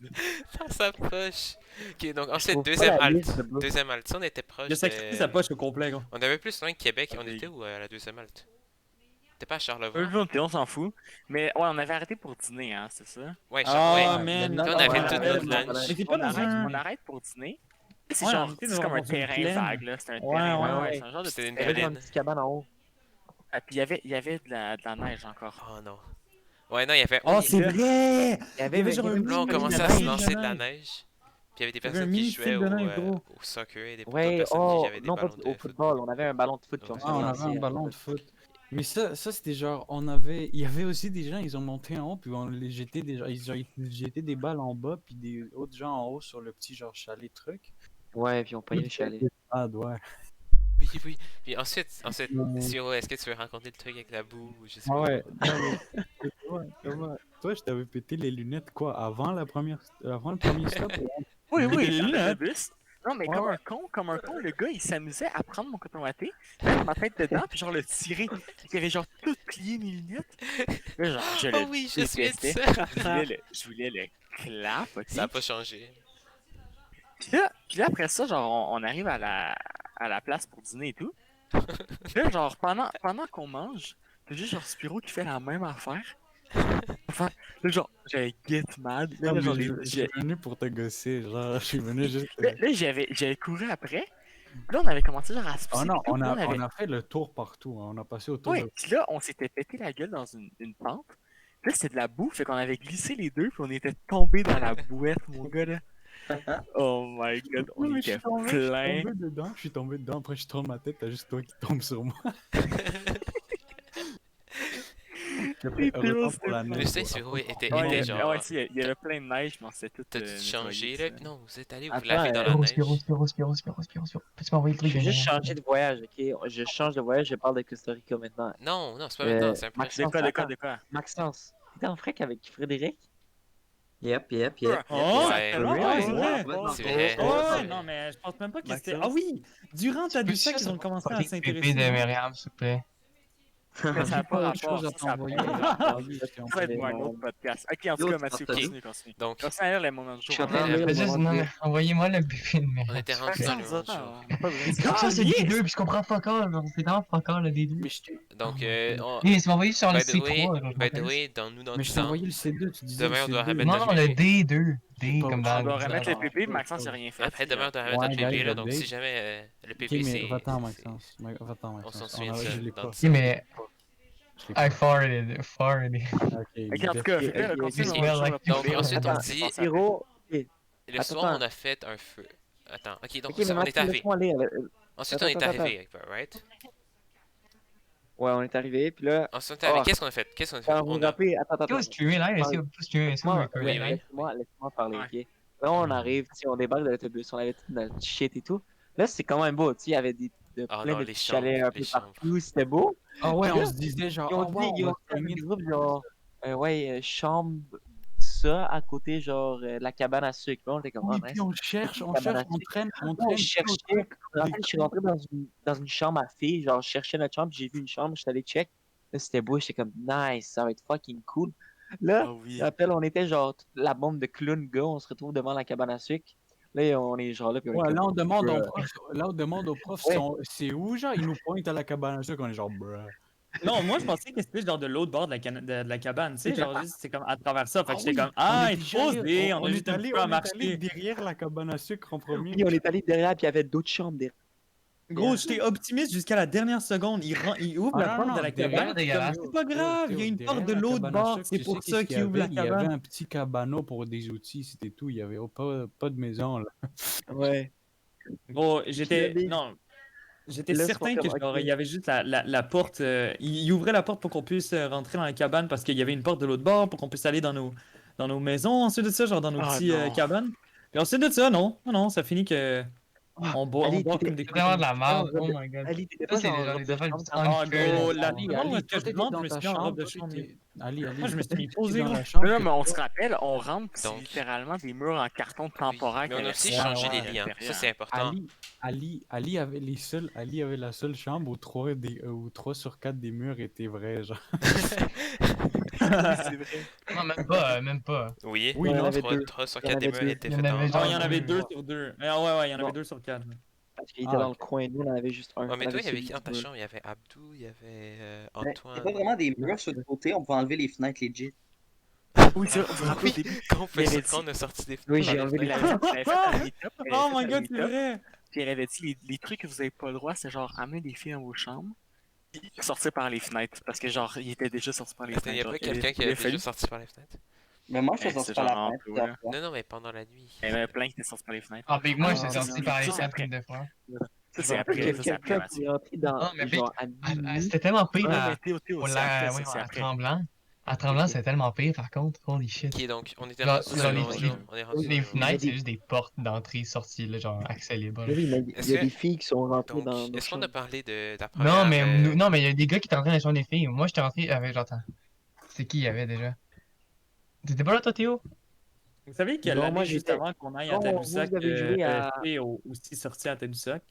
[SPEAKER 3] Dans sa poche. Ok, donc
[SPEAKER 7] Je
[SPEAKER 3] ensuite,
[SPEAKER 7] trouve pas
[SPEAKER 3] deuxième
[SPEAKER 7] la
[SPEAKER 3] halte.
[SPEAKER 7] liste de bouffe.
[SPEAKER 3] Deuxième halte. Ça, on était proche
[SPEAKER 4] Il a sacrifié
[SPEAKER 3] de...
[SPEAKER 4] sa poche au complet, gros.
[SPEAKER 3] On avait plus loin que Québec. On était où à la deuxième halte? T'es pas à Charlevoix?
[SPEAKER 5] On s'en fout. Mais ouais, on avait arrêté pour dîner, hein, c'est ça?
[SPEAKER 3] Ouais,
[SPEAKER 4] Ah,
[SPEAKER 3] ouais.
[SPEAKER 4] man.
[SPEAKER 3] Quand on avait tout notre lunch.
[SPEAKER 4] Mais t'es pas dans un...
[SPEAKER 5] On arrête pour dîner. C'est
[SPEAKER 4] Ouais,
[SPEAKER 5] genre,
[SPEAKER 4] on était
[SPEAKER 5] c'est comme
[SPEAKER 4] dans
[SPEAKER 5] un
[SPEAKER 4] une
[SPEAKER 5] terrain
[SPEAKER 4] plaine.
[SPEAKER 5] vague, là. C'est un
[SPEAKER 4] Ouais,
[SPEAKER 5] terrain,
[SPEAKER 7] ouais.
[SPEAKER 5] c'est un genre de
[SPEAKER 3] C'était
[SPEAKER 5] petit
[SPEAKER 3] une
[SPEAKER 7] Il y avait
[SPEAKER 5] terrain.
[SPEAKER 7] une petite cabane en haut.
[SPEAKER 5] Ah, puis il y avait de la neige encore.
[SPEAKER 3] Oh non. Ouais, non, il y avait...
[SPEAKER 4] Oh,
[SPEAKER 3] oui,
[SPEAKER 4] c'est vrai!
[SPEAKER 7] Il y avait
[SPEAKER 4] genre un
[SPEAKER 3] là, on
[SPEAKER 4] mini
[SPEAKER 3] commençait à
[SPEAKER 4] neige
[SPEAKER 3] se lancer de
[SPEAKER 4] de
[SPEAKER 3] la
[SPEAKER 4] neige.
[SPEAKER 3] neige. Puis il y avait des
[SPEAKER 4] Il y avait un
[SPEAKER 3] personnes
[SPEAKER 4] mini
[SPEAKER 3] qui jouaient
[SPEAKER 4] fil de neige, gros.
[SPEAKER 3] au soccer et d'autres
[SPEAKER 7] Ouais,
[SPEAKER 3] personnes
[SPEAKER 7] oh,
[SPEAKER 3] qui avaient des
[SPEAKER 7] non, pas
[SPEAKER 3] ballons
[SPEAKER 7] au
[SPEAKER 3] de
[SPEAKER 7] football, on avait un ballon de foot puis on
[SPEAKER 3] Ah,
[SPEAKER 7] s'est
[SPEAKER 2] Ah, on
[SPEAKER 7] lancé
[SPEAKER 2] avait un
[SPEAKER 7] à-
[SPEAKER 2] ballon de foot. Mais ça c'était genre, il y avait aussi des gens, ils ont monté en haut, puis on les jetait ils ont jeté des balles en bas, puis des autres gens en haut sur le petit genre chalet truc.
[SPEAKER 7] Ouais, puis on payait le chalet.
[SPEAKER 2] Ah, ouais.
[SPEAKER 3] Oui, oui. Puis ensuite, Siro, est-ce que tu veux raconter le truc avec la boue ou je sais
[SPEAKER 2] Ah
[SPEAKER 3] pas?
[SPEAKER 2] ouais. Non, mais... Toi, je t'avais pété les lunettes, quoi, avant le premier stop?
[SPEAKER 5] Oui,
[SPEAKER 4] Mais
[SPEAKER 5] oui,
[SPEAKER 4] des
[SPEAKER 5] dans
[SPEAKER 4] lunettes.
[SPEAKER 5] l'autobus. Non, mais
[SPEAKER 2] Ouais,
[SPEAKER 5] comme un con, le gars, il s'amusait à prendre mon coton maté, mettre ma tête dedans, puis genre le tirer. Il avait genre tout plié mes lunettes. Là, genre, je
[SPEAKER 3] Oh
[SPEAKER 5] le
[SPEAKER 3] oui, je suis de
[SPEAKER 5] détestais.
[SPEAKER 3] ça.
[SPEAKER 5] Je voulais le clap, ok?
[SPEAKER 3] Ça a pas changé.
[SPEAKER 5] Puis là, après ça, genre, on arrive à la place pour dîner et tout. Puis là, genre, pendant qu'on mange, t'as juste genre Spiro qui fait la même affaire. Enfin, là, genre, j'avais get mad. Là,
[SPEAKER 2] Non,
[SPEAKER 5] genre,
[SPEAKER 2] mais je suis venu pour te gosser, genre, je suis venu juste...
[SPEAKER 5] là, j'avais couru après. Puis là, on avait commencé genre à se
[SPEAKER 2] Oh
[SPEAKER 5] pousser.
[SPEAKER 2] non,
[SPEAKER 5] puis
[SPEAKER 2] on
[SPEAKER 5] là,
[SPEAKER 2] a fait le tour partout, hein, on a passé autour
[SPEAKER 5] Ouais,
[SPEAKER 2] de...
[SPEAKER 5] puis là, on s'était pété la gueule dans une pente. Puis là, c'était de la boue, fait qu'on avait glissé les deux, puis on était tombés dans la bouette, mon gars, là. Oh my god,
[SPEAKER 2] Oui,
[SPEAKER 5] on
[SPEAKER 2] mais je
[SPEAKER 5] était
[SPEAKER 2] suis tombé
[SPEAKER 5] plein.
[SPEAKER 2] je suis tombé dedans, après je tourne ma tête, t'as juste toi qui tombe sur moi.
[SPEAKER 5] Et
[SPEAKER 2] Heureusement
[SPEAKER 5] c'était
[SPEAKER 2] pour la
[SPEAKER 5] fun.
[SPEAKER 3] Le
[SPEAKER 2] neige.
[SPEAKER 3] sais, Siro était
[SPEAKER 5] Ouais,
[SPEAKER 3] genre...
[SPEAKER 5] ouais, si, il y avait plein de neige, mais on s'était tout.
[SPEAKER 3] T'as-tu changé là? Non, vous êtes allé vous
[SPEAKER 7] Attends,
[SPEAKER 3] laver dans la neige.
[SPEAKER 6] Peux-tu m'envoyer le truc?
[SPEAKER 7] Je vais juste changer de voyage, ok? Je change de voyage, je parle de Costa Rica maintenant.
[SPEAKER 3] Non, non, c'est pas maintenant, c'est un
[SPEAKER 7] Maxence,
[SPEAKER 3] prochain.
[SPEAKER 5] De quoi?
[SPEAKER 7] Maxence, t'étais en fric avec Frédéric?
[SPEAKER 6] Yep.
[SPEAKER 4] Oh,
[SPEAKER 3] Ouais.
[SPEAKER 4] c'est vrai, c'est vrai.
[SPEAKER 3] C'est vrai.
[SPEAKER 4] Oh, non, mais je pense même pas que c'était. Ah oui! Durant ta douce, ils ont commencé à s'intéresser.
[SPEAKER 6] Myriam, s'il te plaît.
[SPEAKER 5] Mais ça n'a pas
[SPEAKER 2] autre chose
[SPEAKER 5] rapport,
[SPEAKER 2] à
[SPEAKER 5] ça, ça a
[SPEAKER 2] t'envoyer.
[SPEAKER 5] pas-
[SPEAKER 2] Ça
[SPEAKER 5] Ça va être pour un autre podcast. Ok, en tout cas, Mathieu, continue.
[SPEAKER 3] Donc,
[SPEAKER 5] Continue à lire les moments du
[SPEAKER 7] Je suis
[SPEAKER 5] jour.
[SPEAKER 7] en train de lire le moment
[SPEAKER 6] Non,
[SPEAKER 7] de-
[SPEAKER 6] mais envoyez-moi le bébé de
[SPEAKER 3] on
[SPEAKER 6] Myriam.
[SPEAKER 3] était rendu dans le monde jour.
[SPEAKER 6] Ça, c'est des deux, puis je comprends pas encore. C'est vraiment pas encore le D2.
[SPEAKER 2] Mais je t'ai
[SPEAKER 3] Donc,
[SPEAKER 6] Mais tu m'as envoyé sur le
[SPEAKER 3] by the way,
[SPEAKER 6] C3. genre, je
[SPEAKER 3] by the
[SPEAKER 6] m'en
[SPEAKER 3] way, dans nous dans
[SPEAKER 2] mais
[SPEAKER 3] du
[SPEAKER 2] je t'ai
[SPEAKER 3] temps,
[SPEAKER 2] envoyé le C2, tu disais
[SPEAKER 3] Demain,
[SPEAKER 2] le
[SPEAKER 3] on doit
[SPEAKER 2] C2.
[SPEAKER 3] remettre
[SPEAKER 6] Non, non, le D2. D
[SPEAKER 2] Pas
[SPEAKER 6] comme
[SPEAKER 2] obligé.
[SPEAKER 6] dans
[SPEAKER 5] On doit
[SPEAKER 6] le-
[SPEAKER 5] remettre le
[SPEAKER 2] non,
[SPEAKER 5] PP,
[SPEAKER 2] non,
[SPEAKER 5] Maxence,
[SPEAKER 2] non.
[SPEAKER 5] il a rien fait.
[SPEAKER 3] après demain, on doit remettre
[SPEAKER 2] Ouais,
[SPEAKER 3] notre
[SPEAKER 2] guys,
[SPEAKER 3] PP là,
[SPEAKER 2] le
[SPEAKER 3] donc
[SPEAKER 2] date.
[SPEAKER 3] si jamais le
[SPEAKER 2] Ok,
[SPEAKER 3] PP
[SPEAKER 2] mais
[SPEAKER 3] c'est...
[SPEAKER 2] va-t'en, Maxence. Va-t'en,
[SPEAKER 3] On s'en
[SPEAKER 2] Maxence.
[SPEAKER 3] souvient de
[SPEAKER 2] Je
[SPEAKER 3] ça
[SPEAKER 2] l'ai
[SPEAKER 3] dans
[SPEAKER 2] pas.
[SPEAKER 3] le
[SPEAKER 6] Ok, mais
[SPEAKER 2] Je l'ai pas.
[SPEAKER 6] I farted.
[SPEAKER 5] Ok, en tout cas, fait que là,
[SPEAKER 7] ok,
[SPEAKER 5] continue.
[SPEAKER 6] ok.
[SPEAKER 5] on va
[SPEAKER 6] Well,
[SPEAKER 5] toujours
[SPEAKER 3] donc,
[SPEAKER 5] parler,
[SPEAKER 3] ensuite,
[SPEAKER 5] va
[SPEAKER 3] on
[SPEAKER 5] penser
[SPEAKER 3] dit-
[SPEAKER 5] après.
[SPEAKER 7] Hiro, ok,
[SPEAKER 3] Le
[SPEAKER 7] Attends,
[SPEAKER 3] soir,
[SPEAKER 7] attends.
[SPEAKER 3] on a fait un feu. Attends, ok, donc
[SPEAKER 7] ok, mais
[SPEAKER 3] on est
[SPEAKER 7] Maxime,
[SPEAKER 3] arrivé.
[SPEAKER 7] laisse-moi lire.
[SPEAKER 3] Ensuite,
[SPEAKER 7] Attends,
[SPEAKER 3] on est
[SPEAKER 7] attends,
[SPEAKER 3] arrivé, right?
[SPEAKER 7] Ouais, on est arrivé, puis là,
[SPEAKER 3] Ensuite, on est arrivé.
[SPEAKER 7] Ah.
[SPEAKER 3] Qu'est-ce qu'on a fait? Qu'est-ce qu'on a fait?
[SPEAKER 7] quand vous
[SPEAKER 3] On
[SPEAKER 7] vous
[SPEAKER 3] a...
[SPEAKER 7] rappelez, attends,
[SPEAKER 6] Est-ce
[SPEAKER 7] attends.
[SPEAKER 6] que vous streamez live? Est-ce que vous streamez? Est-ce que vous
[SPEAKER 7] Laisse-moi
[SPEAKER 6] recordez
[SPEAKER 3] oui,
[SPEAKER 6] live?
[SPEAKER 7] laisse-moi parler, ok? Là, on arrive, tu sais, on débarque de l'autobus, on avait tout notre shit et tout. Là, c'est quand même beau, tu sais, il y avait
[SPEAKER 3] Ah
[SPEAKER 7] plein
[SPEAKER 3] non,
[SPEAKER 7] de
[SPEAKER 3] les
[SPEAKER 7] petits chalets
[SPEAKER 3] chambres,
[SPEAKER 7] un peu
[SPEAKER 3] les chambres.
[SPEAKER 7] partout, c'était beau.
[SPEAKER 2] Ah ouais,
[SPEAKER 7] Puis
[SPEAKER 2] on
[SPEAKER 7] là,
[SPEAKER 2] se disait genre,
[SPEAKER 7] Ils ont
[SPEAKER 2] oh,
[SPEAKER 7] dit,
[SPEAKER 2] wow,
[SPEAKER 7] ils
[SPEAKER 2] on
[SPEAKER 7] ont
[SPEAKER 2] va
[SPEAKER 7] fait
[SPEAKER 2] se
[SPEAKER 7] un
[SPEAKER 2] cogner.
[SPEAKER 7] groupe genre, chambre, ça, à côté, genre, la cabane à sucre. Là, on était comme,
[SPEAKER 2] Oui,
[SPEAKER 7] ah,
[SPEAKER 2] puis
[SPEAKER 7] nice.
[SPEAKER 2] on cherche,
[SPEAKER 7] Cabane à
[SPEAKER 2] on
[SPEAKER 7] sucre.
[SPEAKER 2] traîne, on
[SPEAKER 7] Moi,
[SPEAKER 2] traîne.
[SPEAKER 7] je cherchais, je me rappelle, je suis rentré dans une chambre à filles, genre, je cherchais notre chambre, j'ai vu une chambre, j'étais allé check. Là, c'était beau, j'étais comme, nice, ça va être fucking cool. Là,
[SPEAKER 5] Ah oui.
[SPEAKER 7] je me rappelle, on était genre, toute la bande de clowns gars, on se retrouve devant la cabane à sucre. Là, on est genre là, puis on est
[SPEAKER 2] Ouais,
[SPEAKER 7] comme,
[SPEAKER 2] là, on demande au
[SPEAKER 7] bruh.
[SPEAKER 2] prof,
[SPEAKER 7] Ouais.
[SPEAKER 2] c'est où, genre, ils nous pointent à la cabane à sucre, on est genre, bruh.
[SPEAKER 4] Non, moi je pensais que c'était genre de l'autre bord de la cabane, tu sais,
[SPEAKER 7] C'est
[SPEAKER 4] genre juste c'est comme à travers ça. Fait que
[SPEAKER 2] Ah
[SPEAKER 4] j'étais
[SPEAKER 2] oui,
[SPEAKER 4] comme
[SPEAKER 2] on
[SPEAKER 4] ah,
[SPEAKER 2] est
[SPEAKER 4] il
[SPEAKER 2] déjà
[SPEAKER 4] faut
[SPEAKER 2] allé-
[SPEAKER 4] oser, on a
[SPEAKER 2] est
[SPEAKER 4] juste un
[SPEAKER 2] allé-
[SPEAKER 4] peu à
[SPEAKER 2] on est allé
[SPEAKER 4] marcher.
[SPEAKER 2] derrière la cabane à sucre en premier.
[SPEAKER 7] Puis on est allé derrière, puis il y avait d'autres chambres derrière.
[SPEAKER 4] Gros, j'étais optimiste jusqu'à la dernière seconde. Il ouvre
[SPEAKER 2] Ah
[SPEAKER 4] la
[SPEAKER 2] non,
[SPEAKER 4] porte
[SPEAKER 2] non,
[SPEAKER 4] de la
[SPEAKER 2] derrière,
[SPEAKER 4] cabane.
[SPEAKER 6] derrière,
[SPEAKER 4] Comme, c'est pas grave, il y a une porte de
[SPEAKER 2] Derrière la
[SPEAKER 4] l'autre
[SPEAKER 2] cabane à
[SPEAKER 4] bord,
[SPEAKER 2] sucre,
[SPEAKER 4] c'est
[SPEAKER 2] tu
[SPEAKER 4] pour
[SPEAKER 2] sais
[SPEAKER 4] ça
[SPEAKER 2] qu'est-ce
[SPEAKER 4] qu'il ouvre la
[SPEAKER 2] Il y avait
[SPEAKER 4] cabane.
[SPEAKER 2] un petit cabanon pour des outils, c'était tout. Il y avait pas de maison, là.
[SPEAKER 7] Ouais.
[SPEAKER 4] Gros, j'étais.
[SPEAKER 7] Puis,
[SPEAKER 4] Non. J'étais
[SPEAKER 7] Là, c'est
[SPEAKER 4] certain
[SPEAKER 7] pas
[SPEAKER 4] que
[SPEAKER 7] comme,
[SPEAKER 4] genre,
[SPEAKER 7] ok.
[SPEAKER 4] il y avait juste la porte. Il ouvrait la porte pour qu'on puisse rentrer dans la cabane parce qu'il y avait une porte de l'autre bord pour qu'on puisse aller dans nos maisons. Ensuite de ça, genre dans nos
[SPEAKER 5] Ah
[SPEAKER 4] petits
[SPEAKER 5] non.
[SPEAKER 4] cabanes. Puis ensuite de ça, non, non, non, ça finit que
[SPEAKER 7] Ah,
[SPEAKER 4] on boit
[SPEAKER 7] Ali,
[SPEAKER 4] comme
[SPEAKER 6] C'est
[SPEAKER 4] des
[SPEAKER 6] vraiment de la
[SPEAKER 7] en
[SPEAKER 6] merde.
[SPEAKER 7] robe
[SPEAKER 6] Oh
[SPEAKER 7] de-
[SPEAKER 6] my god.
[SPEAKER 7] Ali, t'étais
[SPEAKER 6] Ça,
[SPEAKER 7] pas
[SPEAKER 6] c'est
[SPEAKER 7] genre en
[SPEAKER 6] genre
[SPEAKER 7] robe
[SPEAKER 6] des
[SPEAKER 7] de
[SPEAKER 6] affaires
[SPEAKER 7] chambre.
[SPEAKER 6] unfair.
[SPEAKER 4] Ah, gros,
[SPEAKER 6] là.
[SPEAKER 4] l'ami,
[SPEAKER 2] Non,
[SPEAKER 4] Ali,
[SPEAKER 2] mais
[SPEAKER 4] que
[SPEAKER 2] toi,
[SPEAKER 4] je
[SPEAKER 2] t'étais
[SPEAKER 4] rentre, je
[SPEAKER 2] dans
[SPEAKER 4] me
[SPEAKER 2] ta
[SPEAKER 4] suis mis en robe
[SPEAKER 2] chambre.
[SPEAKER 4] de
[SPEAKER 2] Toi,
[SPEAKER 4] chambre.
[SPEAKER 2] t'étais... Ali,
[SPEAKER 4] Moi, je me suis mis
[SPEAKER 2] t'étais
[SPEAKER 4] posé,
[SPEAKER 2] dans
[SPEAKER 4] gros.
[SPEAKER 2] la chambre.
[SPEAKER 5] Non,
[SPEAKER 2] que-
[SPEAKER 5] mais on se rappelle, on rentre, pis c'est
[SPEAKER 3] Donc-
[SPEAKER 5] littéralement des murs en carton
[SPEAKER 3] Oui.
[SPEAKER 5] temporaire.
[SPEAKER 3] Mais on a aussi
[SPEAKER 2] Ouais,
[SPEAKER 3] changé
[SPEAKER 2] ouais.
[SPEAKER 3] les lits, hein. Ça,
[SPEAKER 5] l'intérieur.
[SPEAKER 3] c'est important.
[SPEAKER 2] Ali avait la seule chambre où 3 sur 4 des murs étaient vrais, genre.
[SPEAKER 5] C'est vrai.
[SPEAKER 6] Non, même pas, même pas.
[SPEAKER 3] Oui,
[SPEAKER 2] Oui,
[SPEAKER 7] il y en
[SPEAKER 2] non,
[SPEAKER 7] avait
[SPEAKER 3] 3
[SPEAKER 7] deux.
[SPEAKER 3] sur
[SPEAKER 7] Il y en
[SPEAKER 3] 4 des
[SPEAKER 7] avait
[SPEAKER 3] murs
[SPEAKER 7] deux.
[SPEAKER 3] étaient
[SPEAKER 6] Il y en
[SPEAKER 3] faits
[SPEAKER 6] avait
[SPEAKER 3] en...
[SPEAKER 6] genre-
[SPEAKER 4] Ah, il y en avait
[SPEAKER 6] deux.
[SPEAKER 4] 2 sur 2. Ah, ouais, il y en avait
[SPEAKER 7] Non.
[SPEAKER 4] 2 sur 4.
[SPEAKER 7] Parce qu'il était
[SPEAKER 2] Ah,
[SPEAKER 7] dans le coin. Nous, on en avait juste un.
[SPEAKER 3] Ouais, mais
[SPEAKER 7] On
[SPEAKER 3] toi,
[SPEAKER 7] avait
[SPEAKER 3] il y avait
[SPEAKER 7] celui
[SPEAKER 3] qui dans
[SPEAKER 7] du
[SPEAKER 3] ta
[SPEAKER 7] mur.
[SPEAKER 3] chambre? Il y avait Abdou, il y avait
[SPEAKER 8] Ben,
[SPEAKER 3] Antoine.
[SPEAKER 8] c'est pas vraiment des murs sur le côté, on peut enlever les fenêtres legit.
[SPEAKER 5] Oui, c'est vrai, vous vous rappelez au début?
[SPEAKER 3] Quand on fait
[SPEAKER 5] Il
[SPEAKER 3] ça,
[SPEAKER 5] avait
[SPEAKER 3] quand
[SPEAKER 5] dit-
[SPEAKER 3] on a sorti des
[SPEAKER 7] Oui,
[SPEAKER 3] par
[SPEAKER 7] j'ai enlevé les
[SPEAKER 5] Elle
[SPEAKER 3] fenêtres.
[SPEAKER 5] avait fait un meet-up. elle avait
[SPEAKER 4] Oh
[SPEAKER 5] fait
[SPEAKER 4] my
[SPEAKER 5] un
[SPEAKER 4] god, c'est
[SPEAKER 5] meet-up,
[SPEAKER 4] vrai!
[SPEAKER 5] Puis elle avait dit les trucs que vous avez pas le droit, c'est genre amener des filles dans vos chambres, puis sortir par les fenêtres. Parce que genre, il était déjà sorti par les
[SPEAKER 3] Attends, il y a
[SPEAKER 5] fenêtres.
[SPEAKER 3] pas
[SPEAKER 5] genre,
[SPEAKER 3] quelqu'un qui
[SPEAKER 5] il
[SPEAKER 3] avait
[SPEAKER 5] a fallu-
[SPEAKER 3] déjà sorti par les fenêtres?
[SPEAKER 8] Mais moi, je suis
[SPEAKER 5] Eh,
[SPEAKER 8] sorti
[SPEAKER 5] c'est
[SPEAKER 8] par la
[SPEAKER 5] genre en
[SPEAKER 8] fenêtre
[SPEAKER 5] peu,
[SPEAKER 8] plusieurs
[SPEAKER 5] là.
[SPEAKER 8] fois.
[SPEAKER 3] Non, non, mais pendant la nuit.
[SPEAKER 5] Il y en avait plein qui étaient sortis par les fenêtres.
[SPEAKER 6] Ah, puis moi,
[SPEAKER 8] Ah,
[SPEAKER 6] j'étais
[SPEAKER 5] ça,
[SPEAKER 6] sorti
[SPEAKER 5] c'est-
[SPEAKER 6] par les
[SPEAKER 5] ça, c'est
[SPEAKER 6] Catherine de fois.
[SPEAKER 5] Ça,
[SPEAKER 7] Je
[SPEAKER 5] c'est
[SPEAKER 7] me rappelle
[SPEAKER 5] après,
[SPEAKER 7] que
[SPEAKER 5] ça, c'est après,
[SPEAKER 7] quelqu'un
[SPEAKER 5] Mathieu.
[SPEAKER 7] qui est rentré dans.
[SPEAKER 6] Non, mais
[SPEAKER 7] genre à minuit.
[SPEAKER 6] C'était tellement pire
[SPEAKER 5] Ouais,
[SPEAKER 6] à,
[SPEAKER 5] mais Théo,
[SPEAKER 6] pour
[SPEAKER 5] c'est après,
[SPEAKER 6] la,
[SPEAKER 5] ça,
[SPEAKER 6] oui,
[SPEAKER 5] c'est
[SPEAKER 6] à
[SPEAKER 5] après.
[SPEAKER 6] Tremblant. À Tremblant,
[SPEAKER 7] Ok.
[SPEAKER 6] c'était tellement pire par contre. Holy shit.
[SPEAKER 3] Ok, donc, on était
[SPEAKER 6] Genre,
[SPEAKER 3] rendu
[SPEAKER 6] genre,
[SPEAKER 3] dans
[SPEAKER 6] les-
[SPEAKER 3] le jour. On est rendu
[SPEAKER 6] Les
[SPEAKER 3] dans le jour.
[SPEAKER 6] fenêtres, c'est juste des portes d'entrée-sortie, là, genre accès libre.
[SPEAKER 7] Mais oui, mais il
[SPEAKER 3] Est-ce
[SPEAKER 7] y a
[SPEAKER 3] que-
[SPEAKER 7] des filles qui sont rentrées
[SPEAKER 3] Donc,
[SPEAKER 7] dans nos
[SPEAKER 3] est-ce qu'on a
[SPEAKER 7] chambres.
[SPEAKER 3] parlé de la
[SPEAKER 6] Non,
[SPEAKER 3] première...
[SPEAKER 6] mais non, mais il y a des gars qui étaient rentrés dans les chambres des filles. Moi, j'étais rentré avec, genre, attends. C'est qui il y avait déjà? T'étais pas là, toi, Théo?
[SPEAKER 4] Vous savez que
[SPEAKER 7] Non, moi,
[SPEAKER 4] l'année juste
[SPEAKER 7] j'étais-
[SPEAKER 4] avant qu'on aille à
[SPEAKER 7] Non,
[SPEAKER 4] Tadoussac,
[SPEAKER 7] vous avez joué à-
[SPEAKER 4] FP aussi sorti à Tadoussac.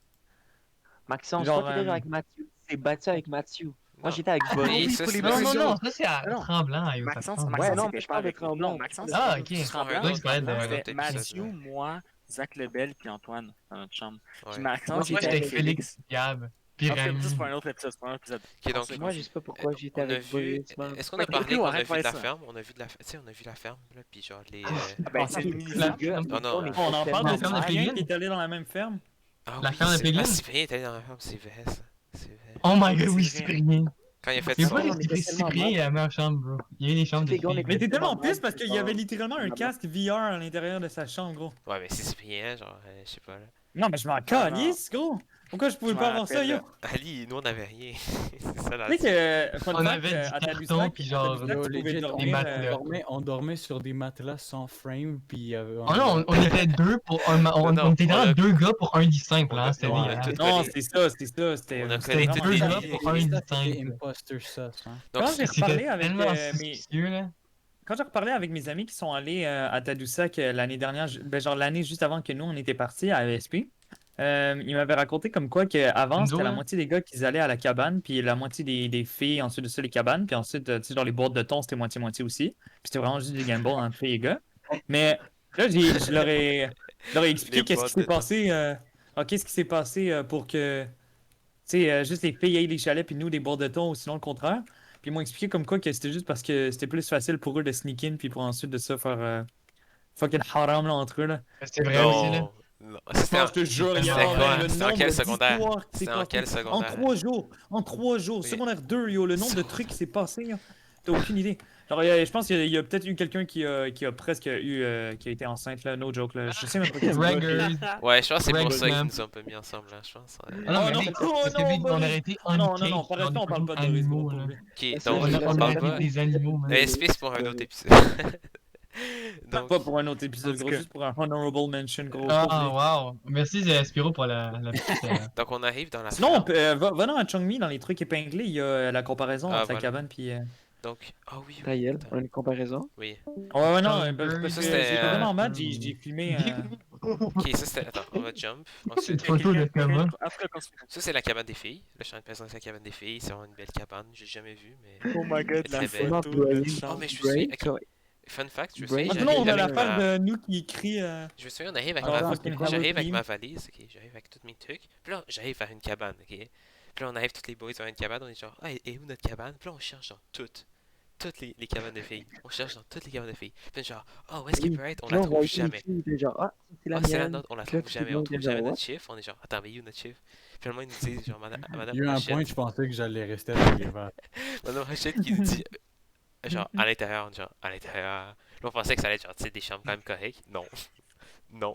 [SPEAKER 7] Maxence,
[SPEAKER 4] Genre,
[SPEAKER 7] toi, t'étais avec Mathieu. Tu t'es battu avec Mathieu. Moi,
[SPEAKER 3] Non.
[SPEAKER 7] j'étais avec
[SPEAKER 3] Ah,
[SPEAKER 7] Boris.
[SPEAKER 3] oui, ça,
[SPEAKER 5] pour les
[SPEAKER 3] c'est...
[SPEAKER 6] Non, non,
[SPEAKER 5] Maxence.
[SPEAKER 6] non, ça c'est à
[SPEAKER 5] Non.
[SPEAKER 6] Tremblant, yo, ça
[SPEAKER 5] Maxence,
[SPEAKER 6] tremble.
[SPEAKER 7] Ouais,
[SPEAKER 5] Maxence,
[SPEAKER 7] non,
[SPEAKER 5] c'était
[SPEAKER 7] mais je
[SPEAKER 5] pas
[SPEAKER 7] parle de
[SPEAKER 5] avec nous.
[SPEAKER 7] Tremblant.
[SPEAKER 5] Non, Maxence,
[SPEAKER 6] Ah, ok.
[SPEAKER 5] Tremblant,
[SPEAKER 6] Oui, je parlais de-
[SPEAKER 5] c'était
[SPEAKER 3] ouais.
[SPEAKER 5] Mathieu, moi, Zach Lebel, puis Antoine dans notre chambre. Puis
[SPEAKER 3] Ouais.
[SPEAKER 5] Maxence,
[SPEAKER 7] Moi,
[SPEAKER 5] il
[SPEAKER 6] Moi,
[SPEAKER 5] était
[SPEAKER 6] j'étais
[SPEAKER 5] avec
[SPEAKER 6] avec Félix, Gab, puis
[SPEAKER 5] En fait,
[SPEAKER 6] Rami.
[SPEAKER 5] ça, c'est pour un autre épisode. C'est pour un autre épisode.
[SPEAKER 3] Ok, donc,
[SPEAKER 5] Ensuite,
[SPEAKER 7] Moi, je sais pas pourquoi j'étais
[SPEAKER 3] on a
[SPEAKER 7] avec
[SPEAKER 3] vu...
[SPEAKER 7] Boris. man.
[SPEAKER 3] Est-ce qu'on
[SPEAKER 5] Ouais,
[SPEAKER 3] a parlé
[SPEAKER 5] Théo,
[SPEAKER 3] qu'on a
[SPEAKER 5] arrête
[SPEAKER 3] vu de
[SPEAKER 5] de
[SPEAKER 3] la
[SPEAKER 5] faire ça.
[SPEAKER 3] ferme? On a vu de la... Tu sais, on a vu la ferme, là, puis genre les...
[SPEAKER 5] Ah ben,
[SPEAKER 7] Ah,
[SPEAKER 5] c'est
[SPEAKER 7] oui,
[SPEAKER 5] une mini
[SPEAKER 6] la-
[SPEAKER 7] les gars,
[SPEAKER 3] Non, non,
[SPEAKER 7] on est
[SPEAKER 4] On en parle
[SPEAKER 6] La
[SPEAKER 4] de
[SPEAKER 6] ferme de
[SPEAKER 4] Cyprien
[SPEAKER 6] Péguine?
[SPEAKER 4] qui est allé dans la même ferme.
[SPEAKER 3] Ah
[SPEAKER 6] La
[SPEAKER 3] oui,
[SPEAKER 6] ferme de
[SPEAKER 3] c'est...
[SPEAKER 6] Péguine?
[SPEAKER 3] Ah, Cyprien est allé dans la ferme, c'est vrai, ça. C'est vrai.
[SPEAKER 6] Oh my god,
[SPEAKER 5] C'est
[SPEAKER 6] oui,
[SPEAKER 5] vrai.
[SPEAKER 6] Cyprien.
[SPEAKER 3] Quand il a fait
[SPEAKER 6] Mais
[SPEAKER 3] ça...
[SPEAKER 6] pourquoi
[SPEAKER 7] on était
[SPEAKER 6] Cyprien
[SPEAKER 7] tellement
[SPEAKER 6] est la meilleure chambre, bro? Il y avait des chambres de
[SPEAKER 7] Les gars, on
[SPEAKER 6] filles.
[SPEAKER 7] était-
[SPEAKER 4] Mais t'es tellement
[SPEAKER 7] tellement
[SPEAKER 4] pisse
[SPEAKER 7] mal,
[SPEAKER 4] parce qu'il y
[SPEAKER 7] c'est
[SPEAKER 4] avait
[SPEAKER 7] pas-
[SPEAKER 4] littéralement un
[SPEAKER 7] Non,
[SPEAKER 4] casque VR à l'intérieur de sa chambre, gros.
[SPEAKER 3] Ouais, mais c'est Cyprien, genre, je sais pas, là.
[SPEAKER 4] Non, mais je m'en calisse, gros. Pourquoi je pouvais
[SPEAKER 5] Je
[SPEAKER 4] pas
[SPEAKER 5] m'en
[SPEAKER 4] avoir ça,
[SPEAKER 5] rappelle,
[SPEAKER 4] yo?
[SPEAKER 5] là.
[SPEAKER 3] Ali, nous, on avait rien. C'est ça, la...
[SPEAKER 4] Tu sais que, fun
[SPEAKER 6] On
[SPEAKER 4] fact,
[SPEAKER 6] avait du
[SPEAKER 4] à
[SPEAKER 6] carton,
[SPEAKER 4] Tadoussac,
[SPEAKER 6] puis genre,
[SPEAKER 4] à Tadoussac, tu pouvais
[SPEAKER 2] legit,
[SPEAKER 4] dormir,
[SPEAKER 6] matelas.
[SPEAKER 2] on dormait sur des matelas sans frame, puis...
[SPEAKER 6] Oh non, on était deux pour un.
[SPEAKER 3] Non,
[SPEAKER 6] On était
[SPEAKER 3] on a-
[SPEAKER 6] vraiment deux gars pour un lit simple,
[SPEAKER 3] on a-
[SPEAKER 6] hein. C'était
[SPEAKER 3] on a
[SPEAKER 6] dégueulasse.
[SPEAKER 3] tout-
[SPEAKER 4] Non,
[SPEAKER 3] collé.
[SPEAKER 4] c'est ça, c'était...
[SPEAKER 3] On a
[SPEAKER 4] c'était
[SPEAKER 3] collé
[SPEAKER 4] vraiment
[SPEAKER 3] toutes
[SPEAKER 6] deux
[SPEAKER 3] les
[SPEAKER 6] gars
[SPEAKER 3] lits.
[SPEAKER 6] pour un lit
[SPEAKER 2] C'était
[SPEAKER 6] simple.
[SPEAKER 2] imposter sauce, hein.
[SPEAKER 3] Donc,
[SPEAKER 4] Quand j'ai
[SPEAKER 6] C'était
[SPEAKER 4] reparlé avec
[SPEAKER 6] tellement
[SPEAKER 4] mes...
[SPEAKER 6] suspicieux, là.
[SPEAKER 4] Quand j'ai reparlé avec mes amis qui sont allés à Tadoussac l'année dernière, ben genre l'année juste avant que nous on était partis à ESP, ils m'avaient raconté comme quoi qu'avant
[SPEAKER 6] Nous,
[SPEAKER 4] c'était la
[SPEAKER 6] là.
[SPEAKER 4] moitié des gars qui allaient à la cabane, puis la moitié des filles, ensuite de ça les cabanes, puis ensuite tu sais dans les boîtes de thon c'était moitié-moitié aussi. Puis c'était vraiment juste des gambles entre filles et gars. Mais là je leur ai expliqué
[SPEAKER 3] Les
[SPEAKER 4] qu'est-ce qui
[SPEAKER 3] boîtes
[SPEAKER 4] s'est
[SPEAKER 3] de thon.
[SPEAKER 4] passé, qu'est-ce qui s'est passé pour que tu sais juste les filles aient les chalets puis nous des boîtes de thon ou sinon le contraire. Puis ils m'ont expliqué comme quoi que c'était juste parce que c'était plus facile pour eux de sneak in puis pour ensuite de ça faire fucking haram là entre eux là.
[SPEAKER 6] C'était vrai aussi, là.
[SPEAKER 3] Non, non. C'était en...
[SPEAKER 4] Je te jure,
[SPEAKER 6] C'était
[SPEAKER 4] yo,
[SPEAKER 6] quoi?
[SPEAKER 4] man, le
[SPEAKER 3] C'était en
[SPEAKER 4] nombre
[SPEAKER 3] quel secondaire?
[SPEAKER 4] d'histoires qui s'est
[SPEAKER 3] C'était en
[SPEAKER 4] passé.
[SPEAKER 3] quel
[SPEAKER 4] En
[SPEAKER 3] secondaire?
[SPEAKER 4] 3 jours,
[SPEAKER 3] Oui.
[SPEAKER 4] secondaire 2, yo, le nombre de trucs qui s'est passé, yo. T'as aucune idée. Genre, je pense qu'il y a peut-être eu quelqu'un qui a presque eu, qui a été enceinte, là, no joke, là. Je sais même pas qui c'est.
[SPEAKER 6] Raggers.
[SPEAKER 3] Ouais, je pense que c'est pour
[SPEAKER 6] Reg
[SPEAKER 3] ça qu'ils
[SPEAKER 6] Lamp.
[SPEAKER 3] nous ont pas mis ensemble, là, je pense.
[SPEAKER 6] Ah non,
[SPEAKER 4] Oh
[SPEAKER 6] mais
[SPEAKER 4] non,
[SPEAKER 6] mec,
[SPEAKER 4] oh
[SPEAKER 6] parce que
[SPEAKER 4] non,
[SPEAKER 6] mec, on
[SPEAKER 4] Boris.
[SPEAKER 6] aurait été
[SPEAKER 4] Non,
[SPEAKER 6] uncaged,
[SPEAKER 4] non, par
[SPEAKER 6] genre
[SPEAKER 4] respect, on
[SPEAKER 6] des
[SPEAKER 4] parle pas de Doris,
[SPEAKER 6] animaux,
[SPEAKER 4] gros,
[SPEAKER 6] là.
[SPEAKER 4] pour lui.
[SPEAKER 3] Ok,
[SPEAKER 7] Ça,
[SPEAKER 3] donc,
[SPEAKER 7] je l'ai
[SPEAKER 6] On
[SPEAKER 7] pas
[SPEAKER 6] aurait
[SPEAKER 7] pas.
[SPEAKER 6] été des animaux, man.
[SPEAKER 3] SP, c'est pour un autre épisode. Donc,
[SPEAKER 4] Pas pour un autre épisode,
[SPEAKER 5] En tout
[SPEAKER 4] gros,
[SPEAKER 5] cas.
[SPEAKER 4] juste pour un honorable mention, gros.
[SPEAKER 6] Ah, wow. Merci, Spiro, pour la petite.
[SPEAKER 3] donc on arrive dans la
[SPEAKER 4] Sinon,
[SPEAKER 3] ferme.
[SPEAKER 4] va dans Chongmi, dans les trucs épinglés, il y a la comparaison
[SPEAKER 3] Ah,
[SPEAKER 4] entre la
[SPEAKER 3] voilà.
[SPEAKER 4] cabane puis...
[SPEAKER 3] Donc, ah oui,
[SPEAKER 7] Ta
[SPEAKER 3] oui.
[SPEAKER 7] gueule,
[SPEAKER 3] attends.
[SPEAKER 7] on a une comparaison.
[SPEAKER 3] Oui.
[SPEAKER 4] Ouais, non,
[SPEAKER 6] Chongmi,
[SPEAKER 4] parce que
[SPEAKER 3] ça,
[SPEAKER 4] j'étais
[SPEAKER 3] c'était,
[SPEAKER 4] vraiment mad, j'ai filmé...
[SPEAKER 3] Ok, ça c'était. Attends, on va jump. Ensuite,
[SPEAKER 6] Cette photo de Kama.
[SPEAKER 5] Après, continue.
[SPEAKER 3] ça c'est la cabane des filles. Là, je suis en train de présenter la cabane des filles. C'est vraiment une belle cabane. J'ai jamais vu, mais.
[SPEAKER 5] Oh my god, la
[SPEAKER 3] Très belle.
[SPEAKER 5] photo de
[SPEAKER 7] Brian.
[SPEAKER 3] Oh,
[SPEAKER 5] chambre.
[SPEAKER 3] mais je me
[SPEAKER 7] Brain,
[SPEAKER 3] souviens. ok, Fun fact, je me
[SPEAKER 7] Brain.
[SPEAKER 3] souviens.
[SPEAKER 4] Maintenant, on a
[SPEAKER 3] j'arrive avec
[SPEAKER 4] l'affaire
[SPEAKER 3] ma-
[SPEAKER 4] de nous qui crie...
[SPEAKER 3] Je me souviens, on arrive avec
[SPEAKER 4] Ah,
[SPEAKER 3] ma...
[SPEAKER 4] fucking
[SPEAKER 3] j'arrive avec
[SPEAKER 4] Halloween.
[SPEAKER 3] ma valise, ok, j'arrive avec tous mes trucs. Puis là, j'arrive vers une cabane, ok. Puis là, on arrive tous les boys vers une cabane, on est genre, ah, et où notre cabane? Puis là, on cherche dans toutes les cabanes de filles. On cherche dans toutes les cabanes de filles. Puis genre, ah, où est-ce qu'elle
[SPEAKER 7] Oui.
[SPEAKER 3] peut être? On
[SPEAKER 7] Là,
[SPEAKER 3] la
[SPEAKER 7] on voit
[SPEAKER 3] trouve
[SPEAKER 7] une
[SPEAKER 3] jamais.
[SPEAKER 7] fille, puis genre, ah, c'est la
[SPEAKER 3] Ah, c'est la
[SPEAKER 7] mienne.
[SPEAKER 3] nôtre, on la
[SPEAKER 7] Puis là,
[SPEAKER 3] trouve
[SPEAKER 7] tout le
[SPEAKER 3] jamais, on
[SPEAKER 7] monde
[SPEAKER 3] trouve
[SPEAKER 7] est
[SPEAKER 3] jamais
[SPEAKER 7] genre,
[SPEAKER 3] notre chiffre. On est genre, attends, mais où notre chiffre? Finalement, ils nous disent, genre, madame
[SPEAKER 2] Il y a eu un
[SPEAKER 3] Rochette.
[SPEAKER 2] point, je pensais que j'allais rester avec les verres.
[SPEAKER 3] Madame Rochette qui nous dit, genre, à l'intérieur, genre, à l'intérieur. Là, on pensait que ça allait être, genre, tu sais, des chambres quand même correctes. Non. Non.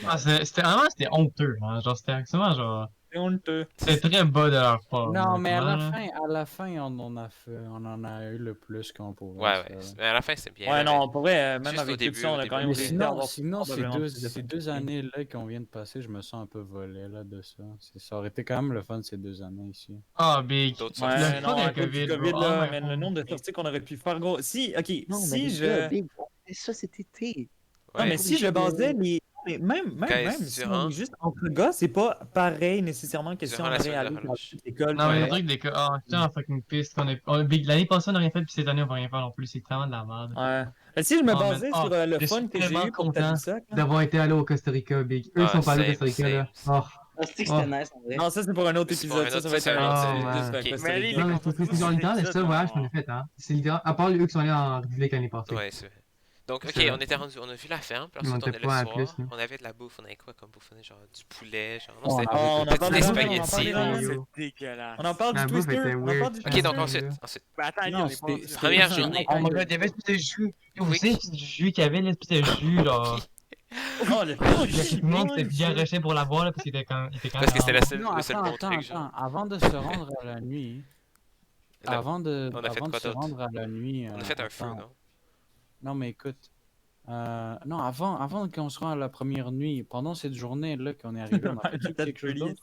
[SPEAKER 6] Ah, c'était vraiment, c'était honteux, hein. Genre, c'était vraiment, genre.
[SPEAKER 4] C'est honteux.
[SPEAKER 6] C'est très bas de leur part.
[SPEAKER 2] Non, mais
[SPEAKER 6] honnêtement,
[SPEAKER 2] à la fin, on en a eu le plus qu'on pouvait
[SPEAKER 3] Ouais,
[SPEAKER 2] faire.
[SPEAKER 3] mais à la fin, c'est bien.
[SPEAKER 4] Ouais,
[SPEAKER 3] mais-
[SPEAKER 4] non, pour vrai, même
[SPEAKER 3] Juste au
[SPEAKER 4] avec tout
[SPEAKER 3] début,
[SPEAKER 4] ça, on
[SPEAKER 3] au
[SPEAKER 4] a quand
[SPEAKER 3] début.
[SPEAKER 4] même
[SPEAKER 2] Mais
[SPEAKER 4] réussi à avoir
[SPEAKER 2] sinon
[SPEAKER 4] probablement plus de
[SPEAKER 2] ces deux années-là qu'on vient de passer, je me sens un peu volé là de ça. Ça aurait été quand même le fun ces 2 années ici.
[SPEAKER 6] Ah, big.
[SPEAKER 3] D'autres
[SPEAKER 6] Le
[SPEAKER 3] sorties.
[SPEAKER 4] Ouais,
[SPEAKER 6] fuck
[SPEAKER 4] non, à
[SPEAKER 6] avec
[SPEAKER 4] cause du
[SPEAKER 6] COVID,
[SPEAKER 4] COVID,
[SPEAKER 6] bro.
[SPEAKER 4] là,
[SPEAKER 6] Oh my
[SPEAKER 4] man, le
[SPEAKER 6] God.
[SPEAKER 4] nombre de sorties qu'on aurait pu faire, gros. Si, ok,
[SPEAKER 7] Non, mais
[SPEAKER 4] si
[SPEAKER 7] les
[SPEAKER 4] je.
[SPEAKER 7] gars, Big, on fait ça cet été.
[SPEAKER 4] Non,
[SPEAKER 3] Ouais.
[SPEAKER 4] mais si je basais les. Mais
[SPEAKER 3] Quand
[SPEAKER 4] même, si on est juste entre gars, c'est pas pareil nécessairement que si on
[SPEAKER 3] Durant la
[SPEAKER 4] aurait
[SPEAKER 3] semaine de
[SPEAKER 4] allé dans
[SPEAKER 3] relâche.
[SPEAKER 4] toute l'école.
[SPEAKER 6] Non, mais le
[SPEAKER 4] ouais.
[SPEAKER 6] truc, c'est que, ah, putain, en fucking piste qu'on est. Big, l'année passée, on n'a rien fait, puis cette année, on va rien faire non plus. C'est vraiment de la merde.
[SPEAKER 4] Ouais. Mais si je me
[SPEAKER 6] Oh, man.
[SPEAKER 4] basais
[SPEAKER 6] Oh,
[SPEAKER 4] sur le
[SPEAKER 6] je
[SPEAKER 4] fun
[SPEAKER 6] suis
[SPEAKER 4] que j'ai
[SPEAKER 6] tellement
[SPEAKER 4] eu pour
[SPEAKER 6] content
[SPEAKER 4] Tadoussac. là.
[SPEAKER 6] d'avoir été allé au Costa Rica, Big. Eux, ils
[SPEAKER 3] Ah,
[SPEAKER 6] sont pas allés au
[SPEAKER 3] same,
[SPEAKER 6] Costa Rica, là.
[SPEAKER 3] same.
[SPEAKER 6] Oh.
[SPEAKER 8] Ah, c'est que
[SPEAKER 6] Oh.
[SPEAKER 8] c'était nice en vrai.
[SPEAKER 4] Non, ça c'est pour un autre
[SPEAKER 3] C'est pour
[SPEAKER 4] épisode.
[SPEAKER 3] un
[SPEAKER 4] Ça
[SPEAKER 3] autre-
[SPEAKER 4] va être
[SPEAKER 3] ça, c'est
[SPEAKER 4] un
[SPEAKER 3] un
[SPEAKER 4] autre
[SPEAKER 6] autre-
[SPEAKER 4] épisode.
[SPEAKER 6] ok.
[SPEAKER 4] avec Costa
[SPEAKER 5] Mais
[SPEAKER 4] Rica.
[SPEAKER 5] allez,
[SPEAKER 6] Non, mais
[SPEAKER 5] les
[SPEAKER 6] c'est plus genre littéral, le seul voyage qu'on a fait, hein. C'est littéral, à part eux qui sont allés en République l'année passée.
[SPEAKER 3] Ouais, c'est vrai. Donc, ok,
[SPEAKER 6] C'est-
[SPEAKER 3] on était rendu, on a vu la ferme, puis
[SPEAKER 6] Mais on
[SPEAKER 3] ensuite on
[SPEAKER 6] était
[SPEAKER 3] est le
[SPEAKER 6] pas à
[SPEAKER 3] soir,
[SPEAKER 6] plus, nous.
[SPEAKER 3] on avait de la bouffe, on avait quoi comme bouffe? On avait genre du poulet, genre,
[SPEAKER 2] Oh,
[SPEAKER 3] non, c'était
[SPEAKER 2] ah,
[SPEAKER 4] on en
[SPEAKER 3] petit
[SPEAKER 4] parle
[SPEAKER 3] des
[SPEAKER 4] de la
[SPEAKER 3] spaghettis.
[SPEAKER 4] on en parle de la
[SPEAKER 6] Yo.
[SPEAKER 5] C'est dégueulasse.
[SPEAKER 4] On en parle
[SPEAKER 6] La
[SPEAKER 4] du
[SPEAKER 6] bouffe
[SPEAKER 4] Twister.
[SPEAKER 6] était
[SPEAKER 4] On en
[SPEAKER 6] weird.
[SPEAKER 4] parle du
[SPEAKER 3] Ok,
[SPEAKER 4] Twister.
[SPEAKER 3] donc
[SPEAKER 6] là.
[SPEAKER 3] ensuite.
[SPEAKER 5] Ben, attends, Ali,
[SPEAKER 2] Non,
[SPEAKER 5] on est pas rendu là.
[SPEAKER 3] Première
[SPEAKER 2] c'était-
[SPEAKER 3] journée.
[SPEAKER 6] Oh my god, il y avait l'espèce de jus. Yo, vous
[SPEAKER 3] Oui.
[SPEAKER 6] savez, l'espèce de jus qu'il y avait, l'espèce de jus, là.
[SPEAKER 4] Oh, le
[SPEAKER 6] Il y a tout le monde qui était bien rushé pour l'avoir, là, parce qu'il était quand
[SPEAKER 3] Parce que c'était
[SPEAKER 6] même.
[SPEAKER 3] le seul bon truc, genre.
[SPEAKER 2] attends. Avant de se rendre à la nuit,
[SPEAKER 3] Là,
[SPEAKER 2] avant de,
[SPEAKER 3] on a fait
[SPEAKER 2] avant de
[SPEAKER 3] quoi
[SPEAKER 2] se
[SPEAKER 3] d'autre?
[SPEAKER 2] rendre à la nuit,
[SPEAKER 3] on a fait un feu,
[SPEAKER 2] attends.
[SPEAKER 3] non?
[SPEAKER 2] Non, mais écoute. Non, avant qu'on se rende à la première nuit, pendant cette journée-là qu'on est arrivé, on a fait quelque chose d'autre.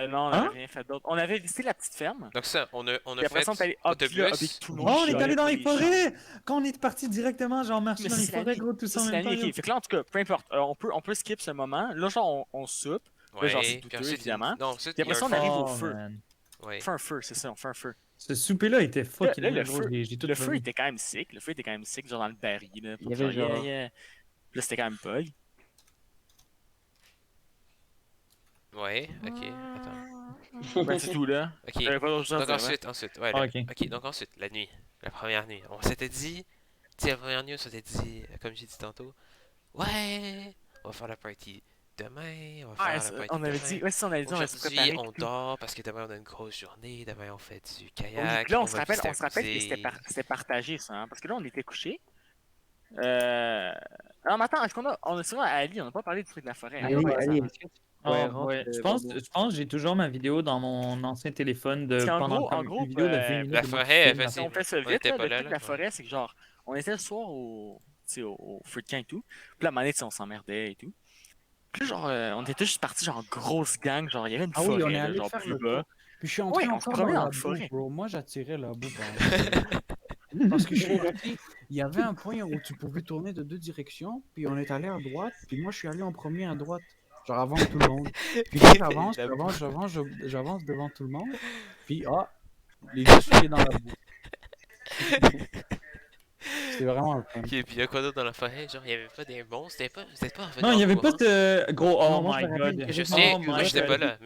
[SPEAKER 5] Non, on
[SPEAKER 4] Hein?
[SPEAKER 5] avait rien fait d'autre. On avait visité la petite ferme.
[SPEAKER 3] Donc ça, on a
[SPEAKER 5] Puis après ça, on est allé
[SPEAKER 3] fait
[SPEAKER 5] hop là avec
[SPEAKER 3] autobus.
[SPEAKER 5] tout le monde.
[SPEAKER 4] Oh, on est
[SPEAKER 5] chialait
[SPEAKER 4] allé dans
[SPEAKER 5] pour
[SPEAKER 4] les
[SPEAKER 5] les
[SPEAKER 4] forêts! Quand on est parti directement, genre marcher
[SPEAKER 5] Mais
[SPEAKER 4] dans les
[SPEAKER 5] c'est la
[SPEAKER 4] forêts,
[SPEAKER 5] nuit.
[SPEAKER 4] gros, tout ça en
[SPEAKER 5] Ça, c'est la
[SPEAKER 4] même temps.
[SPEAKER 5] nuit,
[SPEAKER 4] yo.
[SPEAKER 5] ok. Fait que là, en tout cas, peu importe. On peut skip ce moment. Là, genre, on soupe.
[SPEAKER 3] Ouais,
[SPEAKER 5] genre, c'est
[SPEAKER 3] puis
[SPEAKER 5] douteux,
[SPEAKER 3] ensuite,
[SPEAKER 5] évidemment.
[SPEAKER 3] non, ensuite,
[SPEAKER 5] Puis
[SPEAKER 3] il y a
[SPEAKER 5] après ça,
[SPEAKER 3] un
[SPEAKER 5] on arrive
[SPEAKER 3] feu.
[SPEAKER 5] au
[SPEAKER 4] Oh,
[SPEAKER 5] feu.
[SPEAKER 4] man.
[SPEAKER 3] Ouais.
[SPEAKER 5] On fait un feu, c'est ça, on fait un feu.
[SPEAKER 4] Ce souper-là était fucking
[SPEAKER 5] Là,
[SPEAKER 4] bon,
[SPEAKER 5] le
[SPEAKER 4] gros,
[SPEAKER 5] feu,
[SPEAKER 4] j'ai tout
[SPEAKER 5] le feu
[SPEAKER 4] volé.
[SPEAKER 5] était quand même sick. Le feu était quand même sick, genre dans le baril. Là,
[SPEAKER 7] Il y avait genre-
[SPEAKER 5] yeah. Puis là, c'était quand même bug.
[SPEAKER 3] Ouais, ok, attends.
[SPEAKER 5] Ben, c'est tout, là.
[SPEAKER 3] Ok,
[SPEAKER 5] J'avais pas d'autre chose à
[SPEAKER 3] donc
[SPEAKER 5] dire,
[SPEAKER 3] ensuite, ouais,
[SPEAKER 4] Ah,
[SPEAKER 3] là-
[SPEAKER 4] ok.
[SPEAKER 3] ok, donc ensuite, la nuit, la première nuit, on s'était dit, tu sais, la première nuit, on s'était dit, comme j'ai dit tantôt, ouais, on va faire la party demain, on va faire
[SPEAKER 5] Ouais,
[SPEAKER 3] la
[SPEAKER 5] ça,
[SPEAKER 3] party
[SPEAKER 5] on avait
[SPEAKER 3] demain.
[SPEAKER 5] dit, ouais, ça, on avait dit, on va se préparer.
[SPEAKER 3] Aujourd'hui, on
[SPEAKER 5] et tout.
[SPEAKER 3] dort parce que demain on a une grosse journée, demain on fait du
[SPEAKER 5] Oui,
[SPEAKER 3] kayak,
[SPEAKER 5] puis là, on
[SPEAKER 3] va
[SPEAKER 5] se rappelle
[SPEAKER 3] visiter un
[SPEAKER 5] que
[SPEAKER 3] musée.
[SPEAKER 5] c'était partagé, ça, hein, parce que là, on était couchés. Non, mais attends, est-ce qu'on a. On a souvent à Ali, on n'a pas parlé du truc de la forêt. hein.
[SPEAKER 7] Allez,
[SPEAKER 5] Ouais,
[SPEAKER 7] allez,
[SPEAKER 5] ça-
[SPEAKER 7] est-ce que tu
[SPEAKER 4] Ah,
[SPEAKER 7] pourrais rentrer,
[SPEAKER 4] ouais.
[SPEAKER 7] Bobo?
[SPEAKER 4] Je pense que j'ai toujours ma vidéo dans mon ancien téléphone de
[SPEAKER 5] Parce qu'en
[SPEAKER 4] pendant
[SPEAKER 5] gros-
[SPEAKER 4] comme
[SPEAKER 5] en gros,
[SPEAKER 4] une vidéo de 20
[SPEAKER 5] la
[SPEAKER 4] minutes.
[SPEAKER 3] la
[SPEAKER 4] de moi
[SPEAKER 3] forêt,
[SPEAKER 4] qui
[SPEAKER 3] elle
[SPEAKER 4] filme.
[SPEAKER 3] fait
[SPEAKER 5] Si on fait ça
[SPEAKER 3] On
[SPEAKER 5] vite,
[SPEAKER 3] était
[SPEAKER 5] là,
[SPEAKER 3] pas
[SPEAKER 5] le
[SPEAKER 3] là,
[SPEAKER 5] truc de
[SPEAKER 3] là,
[SPEAKER 5] la forêt, c'est que genre, on était le soir au, tu sais, au feu de camp et tout. Puis là, à un moment donné, tu sais, on s'emmerdait et tout. Puis là, genre, on était juste partis, genre, grosse gang, genre, il y avait une
[SPEAKER 2] Ah
[SPEAKER 5] forêt,
[SPEAKER 2] oui, on est
[SPEAKER 5] là,
[SPEAKER 2] allé
[SPEAKER 5] genre,
[SPEAKER 2] faire
[SPEAKER 5] plus
[SPEAKER 2] le
[SPEAKER 5] bas.
[SPEAKER 2] tour. Puis je suis entré
[SPEAKER 5] Ouais, on se
[SPEAKER 2] encore
[SPEAKER 5] promenait
[SPEAKER 2] dans
[SPEAKER 5] dans
[SPEAKER 2] la
[SPEAKER 5] la forêt.
[SPEAKER 2] bouffe, bro. Moi, j'attirais la bouffe. Parce que je suis parti, il y avait un point où tu pouvais tourner de 2 directions, puis on est allé à droite, puis moi, je suis allé en premier à droite. Genre avant tout le monde. Puis là, j'avance devant tout le monde. Puis, les deux sont allés dans la boue. C'est vraiment le fun.
[SPEAKER 3] Ok, puis il y a quoi d'autre dans la forêt? Genre, il y avait pas des monstres, c'était pas revenu
[SPEAKER 4] Non, il
[SPEAKER 3] en
[SPEAKER 4] n'y avait pas
[SPEAKER 3] courant.
[SPEAKER 4] ce gros. Oh
[SPEAKER 7] Non, moi,
[SPEAKER 4] my
[SPEAKER 7] je me rappelle
[SPEAKER 4] god.
[SPEAKER 7] que
[SPEAKER 3] Je
[SPEAKER 7] Oh
[SPEAKER 3] sais,
[SPEAKER 4] my
[SPEAKER 3] moi j'étais pas
[SPEAKER 4] God.
[SPEAKER 3] là,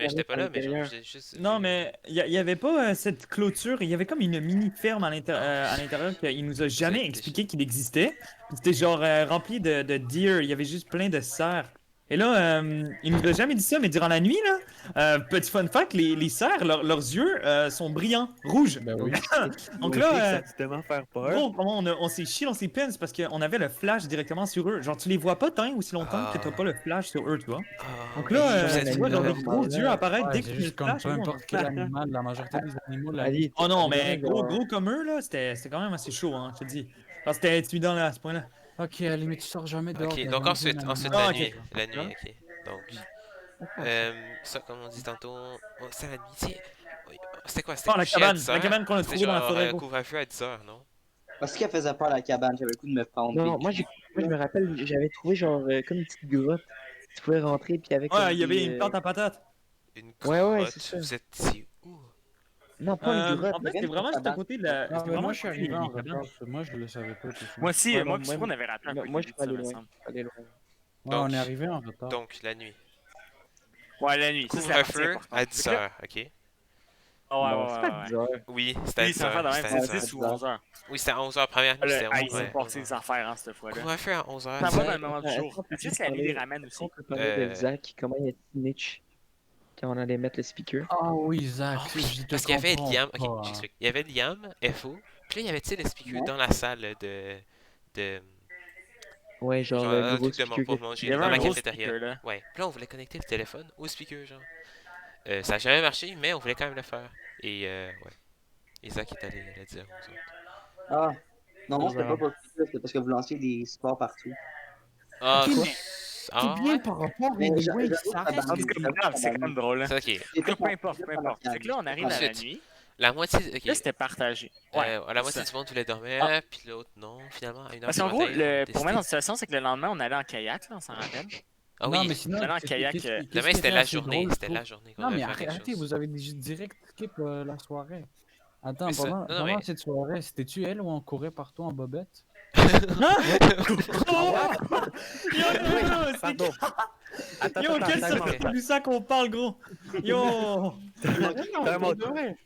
[SPEAKER 3] mais genre, j'ai juste.
[SPEAKER 4] Non,
[SPEAKER 3] vu-
[SPEAKER 4] mais il y avait pas cette clôture. Il y avait comme une mini ferme à l'intérieur qu'il nous a jamais
[SPEAKER 3] été
[SPEAKER 4] expliqué qu'il existait. Puis c'était genre rempli de deer. Il y avait juste plein de cerfs. Et là, il nous a jamais dit ça, mais durant la nuit, là, petit fun fact, les cerfs, leurs yeux sont brillants, rouges.
[SPEAKER 2] Ben oui.
[SPEAKER 4] Donc là,
[SPEAKER 7] tellement faire peur.
[SPEAKER 4] gros, comment on s'est chié, on s'est peine, c'est parce qu'on avait le flash directement sur eux. Genre, tu les vois pas tant aussi longtemps que t'as pas le flash sur eux, tu vois.
[SPEAKER 3] Ah,
[SPEAKER 4] Donc
[SPEAKER 3] oui,
[SPEAKER 4] là,
[SPEAKER 3] vous êtes
[SPEAKER 4] tu vois, genre des
[SPEAKER 7] vraiment
[SPEAKER 4] gros yeux apparaître
[SPEAKER 2] Ouais,
[SPEAKER 4] dès que
[SPEAKER 2] c'est
[SPEAKER 4] tu le
[SPEAKER 2] juste comme
[SPEAKER 4] flash.
[SPEAKER 2] peu
[SPEAKER 4] nous, on
[SPEAKER 2] importe
[SPEAKER 4] a
[SPEAKER 2] quel
[SPEAKER 4] flash.
[SPEAKER 2] animal, la majorité des animaux, là.
[SPEAKER 7] Ali,
[SPEAKER 4] Oh non, mais
[SPEAKER 7] genre-
[SPEAKER 4] gros comme eux, là, c'était quand même assez chaud, hein, je te le dis. Genre, c'était intimidant là, à ce point-là.
[SPEAKER 2] Ok, allez, mais tu sors jamais dehors.
[SPEAKER 3] Ok,
[SPEAKER 2] t'as
[SPEAKER 3] donc
[SPEAKER 2] jamais
[SPEAKER 3] ensuite,
[SPEAKER 2] vu un
[SPEAKER 3] ensuite
[SPEAKER 2] animal.
[SPEAKER 3] la
[SPEAKER 4] Ah, ok.
[SPEAKER 3] nuit, ok. Donc, ça comme on dit tantôt, c'est la nuit, c'était quoi? C'était
[SPEAKER 4] Oh, la
[SPEAKER 3] couché à
[SPEAKER 4] cabane,
[SPEAKER 3] 10
[SPEAKER 4] la
[SPEAKER 3] heures?
[SPEAKER 4] cabane qu'on a
[SPEAKER 3] C'était
[SPEAKER 4] trouvée dans la
[SPEAKER 3] genre,
[SPEAKER 4] forêt, gros.
[SPEAKER 3] couvre-feu à 10 heures, non?
[SPEAKER 8] Parce qu'elle faisait peur la cabane, j'avais le coup de me pendre.
[SPEAKER 7] Non,
[SPEAKER 8] big.
[SPEAKER 7] moi, je me rappelle, j'avais trouvé genre comme une petite grotte. Tu pouvais rentrer, puis avec.
[SPEAKER 4] Ouais, il y avait une plante à patates.
[SPEAKER 3] Une
[SPEAKER 7] Ouais, ouais,
[SPEAKER 3] grotte,
[SPEAKER 7] c'est ça.
[SPEAKER 3] vous êtes ici où?
[SPEAKER 7] Non, pas une grotte.
[SPEAKER 4] En fait, c'était vraiment juste à côté de la.
[SPEAKER 2] Ah,
[SPEAKER 4] c'était
[SPEAKER 2] mais
[SPEAKER 4] vraiment
[SPEAKER 2] moi, je suis
[SPEAKER 4] à côté
[SPEAKER 2] arrivé en
[SPEAKER 4] des cabanes.
[SPEAKER 2] retard. parce que Moi, je le savais pas. tout ça.
[SPEAKER 5] Moi aussi,
[SPEAKER 7] Ouais,
[SPEAKER 5] moi,
[SPEAKER 7] non,
[SPEAKER 5] puis
[SPEAKER 7] moi-
[SPEAKER 5] on avait raté un peu.
[SPEAKER 7] Moi, je suis pas allé
[SPEAKER 5] me
[SPEAKER 7] loin.
[SPEAKER 5] semble.
[SPEAKER 7] Pas allé loin.
[SPEAKER 2] Ouais, on est arrivé en retard.
[SPEAKER 3] Donc, la nuit.
[SPEAKER 5] Ouais, la nuit. Ça, c'est la partie
[SPEAKER 3] Couvre-feu
[SPEAKER 5] importante.
[SPEAKER 3] à 10 heures, ok?
[SPEAKER 5] Ah ouais,
[SPEAKER 7] Non,
[SPEAKER 5] ouais,
[SPEAKER 7] c'est
[SPEAKER 5] ouais,
[SPEAKER 7] pas
[SPEAKER 5] ouais.
[SPEAKER 7] 10 heures.
[SPEAKER 3] Oui, c'était à
[SPEAKER 5] Oui,
[SPEAKER 3] 10
[SPEAKER 5] ça fait
[SPEAKER 3] heures.
[SPEAKER 5] de
[SPEAKER 3] C'était
[SPEAKER 5] même,
[SPEAKER 3] à
[SPEAKER 5] c'est
[SPEAKER 3] 10
[SPEAKER 5] 10
[SPEAKER 3] heures.
[SPEAKER 5] ou 11 heures.
[SPEAKER 3] Oui, c'était à 11 heures, première nuit, c'était
[SPEAKER 5] Ah, il
[SPEAKER 3] 11
[SPEAKER 5] s'est
[SPEAKER 3] heures.
[SPEAKER 5] passé des affaires, hein, cette fois-là.
[SPEAKER 3] Couvre-feu à 11 heures.
[SPEAKER 5] Ça va dans le
[SPEAKER 7] Attends,
[SPEAKER 5] moment du
[SPEAKER 7] attends,
[SPEAKER 5] jour.
[SPEAKER 7] attends,
[SPEAKER 5] Tu sais que la nuit les ramène
[SPEAKER 7] Est-ce qu'on
[SPEAKER 5] aussi.
[SPEAKER 7] peut parler de
[SPEAKER 3] Euh,
[SPEAKER 7] Zach, comment il a snitch quand on allait mettre le speaker?
[SPEAKER 2] Ah oui, Zach.
[SPEAKER 3] Ah oui,
[SPEAKER 2] je te
[SPEAKER 3] parce qu'il y avait
[SPEAKER 2] comprends
[SPEAKER 3] Liam,
[SPEAKER 2] pas.
[SPEAKER 3] ok, j'explique. Il y avait Liam, FO, puis là, il y avait, tu sais, le speaker dans la salle de
[SPEAKER 7] Ouais, genre
[SPEAKER 3] genre,
[SPEAKER 7] le
[SPEAKER 3] un
[SPEAKER 7] gros
[SPEAKER 3] truc de
[SPEAKER 7] speaker
[SPEAKER 3] pour
[SPEAKER 7] que-
[SPEAKER 3] manger
[SPEAKER 5] Il y avait
[SPEAKER 3] dans
[SPEAKER 5] un
[SPEAKER 3] la
[SPEAKER 5] gros
[SPEAKER 3] cafétéria.
[SPEAKER 5] speaker, là.
[SPEAKER 3] Ouais, puis là, on voulait connecter le téléphone au speaker, genre. Ça a jamais marché, mais on voulait quand même le faire. Et ouais. Isaac est allé le dire aux autres.
[SPEAKER 8] Ah. Non, c'était pas pour ça, c'était parce que vous lanciez des sports partout.
[SPEAKER 3] Ah,
[SPEAKER 2] Ok,
[SPEAKER 3] quoi?
[SPEAKER 2] mais
[SPEAKER 3] Ah,
[SPEAKER 2] c'est bien
[SPEAKER 3] ouais?
[SPEAKER 2] par rapport
[SPEAKER 8] Mais
[SPEAKER 2] anyway,
[SPEAKER 8] j'avoue,
[SPEAKER 2] ça
[SPEAKER 8] ça
[SPEAKER 2] reste
[SPEAKER 5] En
[SPEAKER 8] banane.
[SPEAKER 5] tout
[SPEAKER 2] que
[SPEAKER 5] cas, bref, c'est quand même drôle. Hein.
[SPEAKER 3] C'est ok.
[SPEAKER 8] C'était
[SPEAKER 5] Peu importe, peu importe. Fait que là, on arrive à la
[SPEAKER 3] Ensuite.
[SPEAKER 5] nuit.
[SPEAKER 3] La moitié. Ok.
[SPEAKER 5] Là, c'était partagé. Ouais.
[SPEAKER 3] La moitié
[SPEAKER 5] ça.
[SPEAKER 3] du monde voulait dormir,
[SPEAKER 5] Ah.
[SPEAKER 3] puis l'autre non, finalement, à 1h
[SPEAKER 5] Parce
[SPEAKER 3] du
[SPEAKER 5] qu'en
[SPEAKER 3] matin.
[SPEAKER 5] gros,
[SPEAKER 3] on a
[SPEAKER 5] pour mettre
[SPEAKER 3] décidé-
[SPEAKER 5] en situation, c'est que le lendemain, on allait en kayak, là, on s'en rappelle.
[SPEAKER 3] Ah
[SPEAKER 2] non,
[SPEAKER 3] oui,
[SPEAKER 2] mais sinon,
[SPEAKER 5] J'allais en
[SPEAKER 2] qu'est-ce
[SPEAKER 5] kayak,
[SPEAKER 2] qu'est-ce qui- qu'est-ce
[SPEAKER 3] demain
[SPEAKER 2] qui
[SPEAKER 3] c'était
[SPEAKER 2] était
[SPEAKER 3] la
[SPEAKER 2] assez
[SPEAKER 3] journée.
[SPEAKER 2] drôle,
[SPEAKER 3] C'était
[SPEAKER 2] je
[SPEAKER 3] la
[SPEAKER 2] trouve.
[SPEAKER 3] journée qu'on
[SPEAKER 2] Non,
[SPEAKER 3] devait
[SPEAKER 2] mais
[SPEAKER 3] faire quelque
[SPEAKER 2] arrêtez,
[SPEAKER 3] chose.
[SPEAKER 2] vous avez direct skip la soirée. Attends,
[SPEAKER 3] Mais ça-
[SPEAKER 2] pendant,
[SPEAKER 3] non, non,
[SPEAKER 2] pendant
[SPEAKER 3] mais-
[SPEAKER 2] cette soirée, c'était-tu elle ou on courait partout en bobette?
[SPEAKER 4] Pardon.
[SPEAKER 9] Attends,
[SPEAKER 4] Yo, quelle
[SPEAKER 9] attends,
[SPEAKER 4] sortie du sac on parle, gros? Yo!
[SPEAKER 2] Pour de vrai.